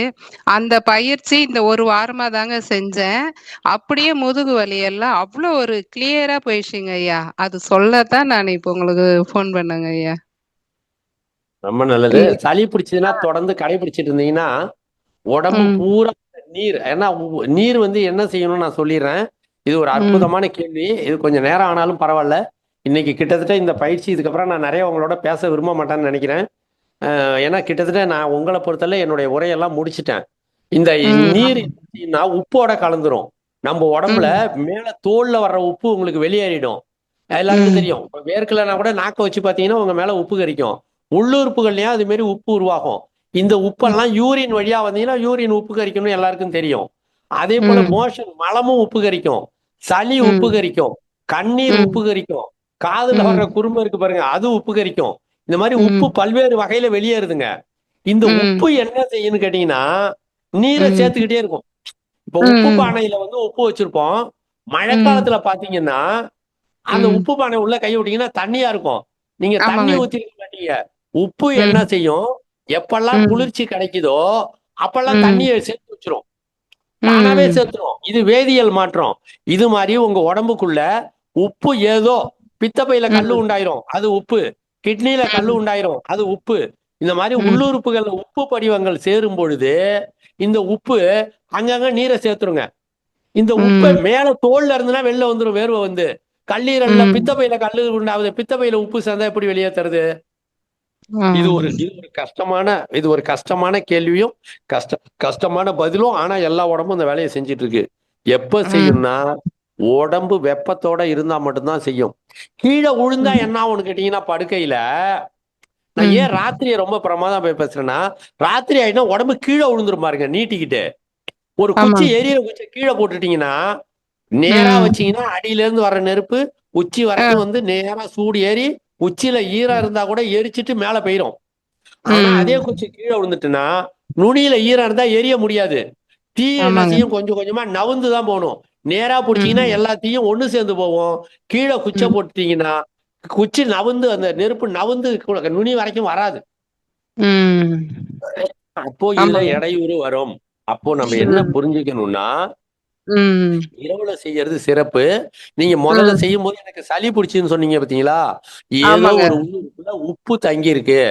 அந்த பயிற்சி இந்த ஒரு வாரமா தாங்க செஞ்சேன். அப்படியே முதுகு வலி எல்லாம் அவ்வளோ ஒரு கிளியரா போயிடுச்சுங்க ஐயா. அது சொல்லத்தான் நான் இப்போ உங்களுக்கு போன் பண்ணேங்க ஐயா. ரொம்ப நல்லது. சளி பிடிச்சதுன்னா தொடர்ந்து கடைபிடிச்சிட்டு இருந்தீங்கன்னா உடம்பு பூரா நீர். ஏன்னா நீர் என்ன செய்யணும்னு நான் சொல்லிடுறேன். இது ஒரு அற்புதமான கேள்வி. இது கொஞ்சம் நேரம் ஆனாலும் பரவாயில்ல. இன்னைக்கு கிட்டத்தட்ட இந்த பயிற்சி இதுக்கப்புறம் நான் நிறைய உங்களோட பேச விரும்ப மாட்டேன்னு நினைக்கிறேன். ஏன்னா கிட்டத்தட்ட நான் உங்களை பொறுத்தல என்னுடைய உரையெல்லாம் முடிச்சிட்டேன். இந்த ம் நீர் ஆமா. இருந்துச்சுன்னா உப்போட கலந்துரும். நம்ம உடம்புல ம் மேல தோல்ல வர்ற உப்பு உங்களுக்கு வெளியேறிடும். எல்லாருக்கும் ம் தெரியும். இப்ப வேர்க்கலைன்னா கூட நாக்க வச்சு பாத்தீங்கன்னா உங்க மேல உப்பு கரிக்கும். உள்ளுறுப்புகள்லயும் அது மாதிரி உப்பு உருவாகும். இந்த ம் உப்பெல்லாம் யூரின் வழியா வந்தீங்கன்னா யூரின் உப்பு கரிக்கும்னு எல்லாருக்கும் தெரியும். அதே போல ம் மோஷன் மலமும் உப்பு கரிக்கும், சளி உப்பு ம் கரிக்கும், கண்ணீர் ம் உப்பு கரிக்கும், காதுல வர்ற ம் குறும்பு இருக்கு பாருங்க அது உப்பு கரிக்கும். இந்த மாதிரி உப்பு ம் பல்வேறு வகையில வெளியேறுதுங்க. இந்த ம் உப்பு என்ன செய்யுன்னு கேட்டீங்கன்னா நீரை ம் சேர்த்துக்கிட்டே இருக்கும். இப்ப உப்பு ம் பானையில வந்து உப்பு வச்சிருப்போம். ம் மழைக்காலத்துல பாத்தீங்கன்னா அந்த ம் உப்பு பானை உள்ள கை விட்டீங்கன்னா தண்ணியா இருக்கும். நீங்க தண்ணி ஆமாங்க. ஊத்திருக்க மாட்டீங்க. உப்பு என்ன ம் செய்யும், எப்பெல்லாம் ம் குளிர்ச்சி கிடைக்குதோ அப்பெல்லாம் ம் தண்ணியை சேர்த்து வச்சிரும். தானாவே ம் சேர்த்துரும். இது வேதியியல் மாற்றம். இது மாதிரி உங்க உடம்புக்குள்ள உப்பு ஏதோ பித்தப்பையில கல்லு ம் உண்டாயிரும், அது உப்பு. கிட்னில கல்லு ம் உண்டாயிரும், அது உப்பு. இந்த மாதிரி ம் உள்ளுறுப்புகள்ல உப்பு படிவங்கள் சேரும் பொழுது இந்த உப்பு அங்கங்க நீரை சேர்த்துருங்க. இந்த உப்பை ம் மேல தோல்ல இருந்துன்னா வெளில வந்துரும் வேர்வை வந்து. கல்லீரல்ல ம் பித்தப்பையில கல்லு உண்டாகுது. பித்தப்பையில உப்பு சேர்ந்தா எப்படி வெளியேற்றுறது? இது ஒரு இது ஒரு கஷ்டமான கேள்வியும் கஷ்டமான பதிலும். ஆனா எல்லா உடம்பும் இந்த வேலையை செஞ்சுட்டு இருக்கு. எப்ப ம் செய்யும்னா உடம்பு வெப்பத்தோட இருந்தா மட்டும்தான் செய்யும். கீழே விழுந்தா ம் என்ன ஆகும்னு கேட்டீங்கன்னா படுக்கையில நான் ம் ஏன் ராத்திரியை ரொம்ப பிரமாதம் போய் பேசுறேன்னா ராத்திரி ஆயிட்டா உடம்பு கீழே விழுந்துரும் பாருங்க நீட்டிக்கிட்டு. ஒரு குச்சி ஆமாங்க. எரியிற குச்சி கீழே போட்டுட்டீங்கன்னா நேரா ம் வச்சீங்கன்னா அடியில இருந்து வர்ற நெருப்பு உச்சி ஆ வரைக்கும் வந்து நேரா சூடு ஏறி உச்சியில ஈரம் இருந்தா கூட எரிச்சிட்டு மேல போயிரும். ஆனா ம் அதே குச்சி கீழே விழுந்துட்டுன்னா நுனியில ஈரம் இருந்தா எரிய முடியாது. தீ என்ன ஆமாங்க. செய்யும், கொஞ்சம் கொஞ்சமா நவுந்து தான் போகணும். நேரா பிடிச்சீங்கன்னா ம் எல்லா தீயும் ஒண்ணு சேர்ந்து போவோம். கீழே குச்சை ம் போட்டுட்டீங்கன்னா குச்சி நவுந்து அந்த நெருப்பு நவுந்து நுனி வரைக்கும் வராது. ம் அப்போ இதுல ஆமாங்க. இடையூறு வரும். அப்போ நம்ம என்ன ம் புரிஞ்சுக்கணும்னா ம் இரவுல செய்யறது சிறப்பு. நீங்க முதல்ல ம் செய்யும் போது எனக்கு சளி பிடிச்சுன்னு சொன்னீங்க பாத்தீங்களா, ஏதோ ஆமாங்க. ஒரு உள்ளுக்குள்ள உப்பு தங்கி இருக்கு.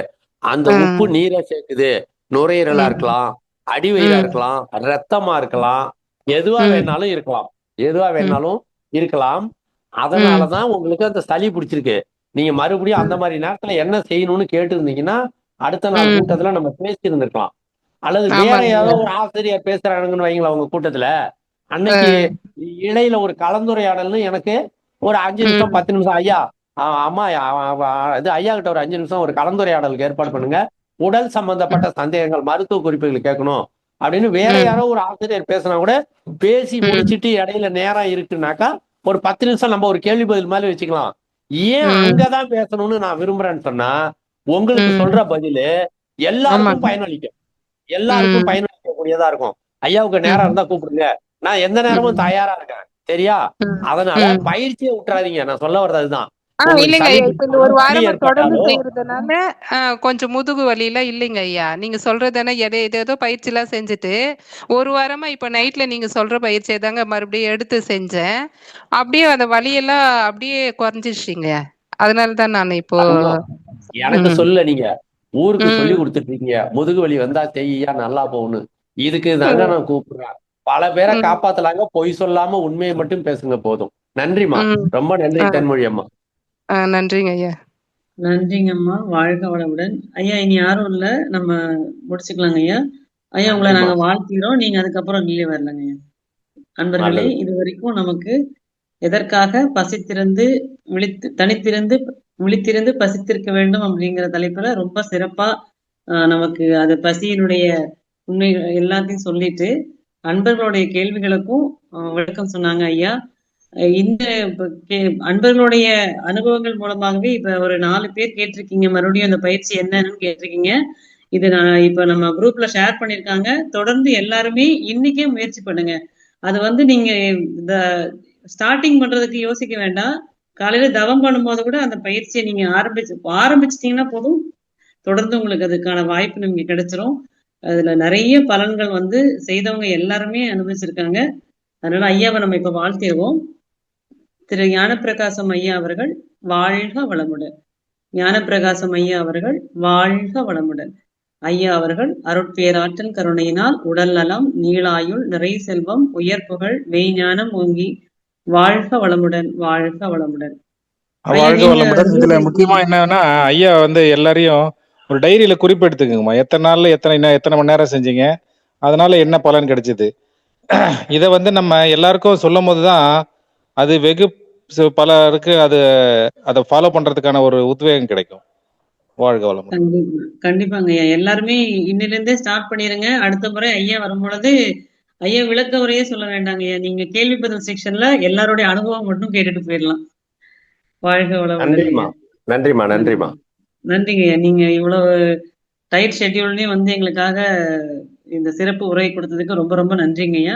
அந்த உப்பு ம் நீரை சேர்க்குது. நுரையீரலா ம் இருக்கலாம், அடிவயிறா ம் இருக்கலாம், ரத்தமா இருக்கலாம், எதுவா ம் வேணாலும் இருக்கலாம். எதுவா ம் வேணாலும் இருக்கலாம். ம் அதனாலதான் உங்களுக்கு அந்த சளி பிடிச்சிருக்கு. நீங்க மறுபடியும் அந்த ம் மாதிரி நேரத்துல என்ன செய்யணும்னு கேட்டு இருந்தீங்கன்னா அடுத்த நாள் ம் கூட்டத்துல நம்ம பேசி இருந்திருக்கலாம். அல்லது வேற ஆமாங்க. ஏதோ ஒரு ஆசிரியர் பேசுறாங்கன்னு வைங்களா உங்க கூட்டத்துல, அன்னைக்கு அ இடையில ஒரு கலந்துரையாடல்னு எனக்கு ஒரு 5 நிமிஷம் ம் 10 நிமிஷம் ஐயா அம்மா இது ஐயா கிட்ட ஒரு 5 நிமிஷம் ஒரு கலந்துரையாடலுக்கு ஏற்பாடு பண்ணுங்க. உடல் சம்பந்தப்பட்ட சந்தேகங்கள் மருத்துவ குறிப்புகள் கேட்கணும் அப்படின்னு வேற ம் யாரோ ஒரு ஆசிரியர் பேசினா கூட பேசி ம் முடிச்சிட்டு இடையில நேரம் இருக்குனாக்கா ஒரு 10 நிமிஷம் நம்ம ஒரு கேள்வி பதில் மாதிரி வச்சுக்கலாம். ஏன் ம் அங்கதான் பேசணும்னு நான் விரும்புறேன்னு சொன்னா உங்களுக்கு சொல்ற ம் பதிலு எல்லாருக்கும் ஆமாங்க. பயனளிக்கும். எல்லாருக்கும் ம் பயனளிக்கக்கூடியதா இருக்கும். ஐயாவுக்கு நேரம் ம் இருந்தா கூப்பிடுங்க. நான் எந்த நேரமும் ம் தயாரா இருக்கேன். சரியா? ம் அதனால ம் பயிற்சியை விட்டுறாதீங்க. நான் சொல்ல வர்றது அதுதான். உங்களுக்கு இல்லைங்க சளி ஐயா. இப்ப இந்த ஒரு பிடிச்சாலும் சளி வாரமா தொடர்ந்து ஏற்பட்டாலும் செய்யறதுனால கொஞ்சம் முதுகு வலிலாம் இல்லைங்க ஐயா. நீங்க சொல்றதானே ஏதேதோ பயிற்சிலாம் செஞ்சுட்டு, ஒரு வாரமா இப்ப நைட்ல நீங்க சொல்ற பயிற்சிய தாங்க மறுபடியும் எடுத்து செஞ்சேன். அப்படியே அந்த வலியெல்லாம் அப்படியே குறைஞ்சிருச்சுங்க. அதனால தான் நான் இப்போ அரும. எனக்கு ம் சொல்லல நீங்க. ஊருக்கு சொல்லி ம் கொடுத்துட்டு இருக்கீங்க. முதுகு வலி வந்தா செய்யா நல்லா போகும்னு. இதுக்கு தாங்க ம் நான் கூப்பிடுறேன். பல பேரை ம் காப்பாத்தலாங்க. பொய் சொல்லாம உண்மையை மட்டும் பேசுங்க போதும். நன்றிமா. ம். ரொம்ப நன்றி ஆ தென்மொழி அம்மா. நன்றிங்க ஐயா. நன்றிங்கம்மா. வாழ்க வளமுடன். ஐயா இனி யாரும் இல்ல. நம்ம முடிச்சுக்கலாங்க ஐயா. ஐயா உங்கள நன்றிம்மா. நாங்க வாழ்த்துகிறோம். நீங்க அதுக்கப்புறம் வெளிய வரலங்க ஐயா. அன்பர்களே, நல்லது. இதுவரைக்கும் நமக்கு எதற்காக பசித்திருந்து தனித்திருந்து விழித்திருந்து பசித்திருக்க வேண்டும் அப்படிங்கிற தலைப்புல ரொம்ப சிறப்பா நமக்கு அது பசியினுடைய உண்மைகள் எல்லாத்தையும் சொல்லிட்டு அன்பர்களுடைய கேள்விகளுக்கும் விளக்கம் சொன்னாங்க ஐயா. இந்த அன்பர்களுடைய அனுபவங்கள் மூலமாகவே இப்ப ஒரு 4 பேர் கேட்டிருக்கீங்க. மறுபடியும் அந்த பயிற்சி என்னன்னு கேட்டிருக்கீங்க. இது நான் இப்ப நம்ம குரூப்ல ஷேர் பண்ணிருக்காங்க. தொடர்ந்து எல்லாருமே இன்னைக்கே முயற்சி பண்ணுங்க. அது வந்து நீங்க இந்த ஸ்டார்டிங் பண்றதுக்கு யோசிக்க வேண்டாம். காலையில தவம் பண்ணும்போது கூட அந்த பயிற்சியை நீங்க ஆரம்பிச்சிட்டீங்கன்னா போதும். தொடர்ந்து உங்களுக்கு அதுக்கான வாய்ப்பு நமக்கு கிடைச்சிரும். அதுல நிறைய பலன்கள் வந்து செய்தவங்க எல்லாருமே அனுபவிச்சிருக்காங்க. அதனால ஐயாவை நம்ம இப்ப வாழ்த்திடுவோம். திரு ஞானப்பிரகாசம் ஐயா அவர்கள் வாழ்க வளமுடன். ஞானப்பிரகாசம் ஐயா அவர்கள் வாழ்க வளமுடன். ஐயா அவர்கள் அருட்பேராற்றல் கருணையினால் உடல் நலம், நீளாயுள், நிறை செல்வம், உயர் புகழ், மெய்ஞானம் ஓங்கி வாழ்க வளமுடன், வாழ்க வளமுடன். ஐயா வாழ்க நீங்க வளமுடன். இதுல முக்கியமா பேசுனீங்க. என்னன்னா, ஐயா வந்து எல்லாரையும் ஒரு டைரியில குறிப்பு எடுத்துக்கோங்கம்மா. எத்தனை நாள்ல எத்தனை எத்தனை மணி நேரம் செஞ்சீங்க, அதனால என்ன பலன் கிடைச்சது. இதை வந்து நம்ம எல்லாருக்கும் சொல்லும் போதுதான் அது வெகு பலருக்கு அதை ஃபாலோ பண்றதுக்கான ஒரு உத்வேகம் கிடைக்கும். வாழ்க வளமுடன். கண்டிப்பாங்க ஐயா. எல்லாருமே இன்னில இருந்தே ஸ்டார்ட் பண்ணிருங்க. அடுத்த முறை ஐயா வரும்பொழுது ஐயா விளக்க உரையே சொல்ல வேண்டாங்க ஐயா. நீங்க கேள்வி பதில் செக்ஷன்ல எல்லாருடைய அனுபவம் மட்டும் கேட்டுட்டு போயிடலாம். வாழ்க வளமுடன் நன்றிமா, ஐயா. நன்றிமா, நன்றிமா. நன்றிங்க ஐயா. நீங்க இவ்வளவு டைட் ஷெட்யூல்லையும் வந்து எங்களுக்காக இந்த சிறப்பு உரை கொடுத்ததுக்கு ரொம்ப ரொம்ப நன்றிங்க ஐயா.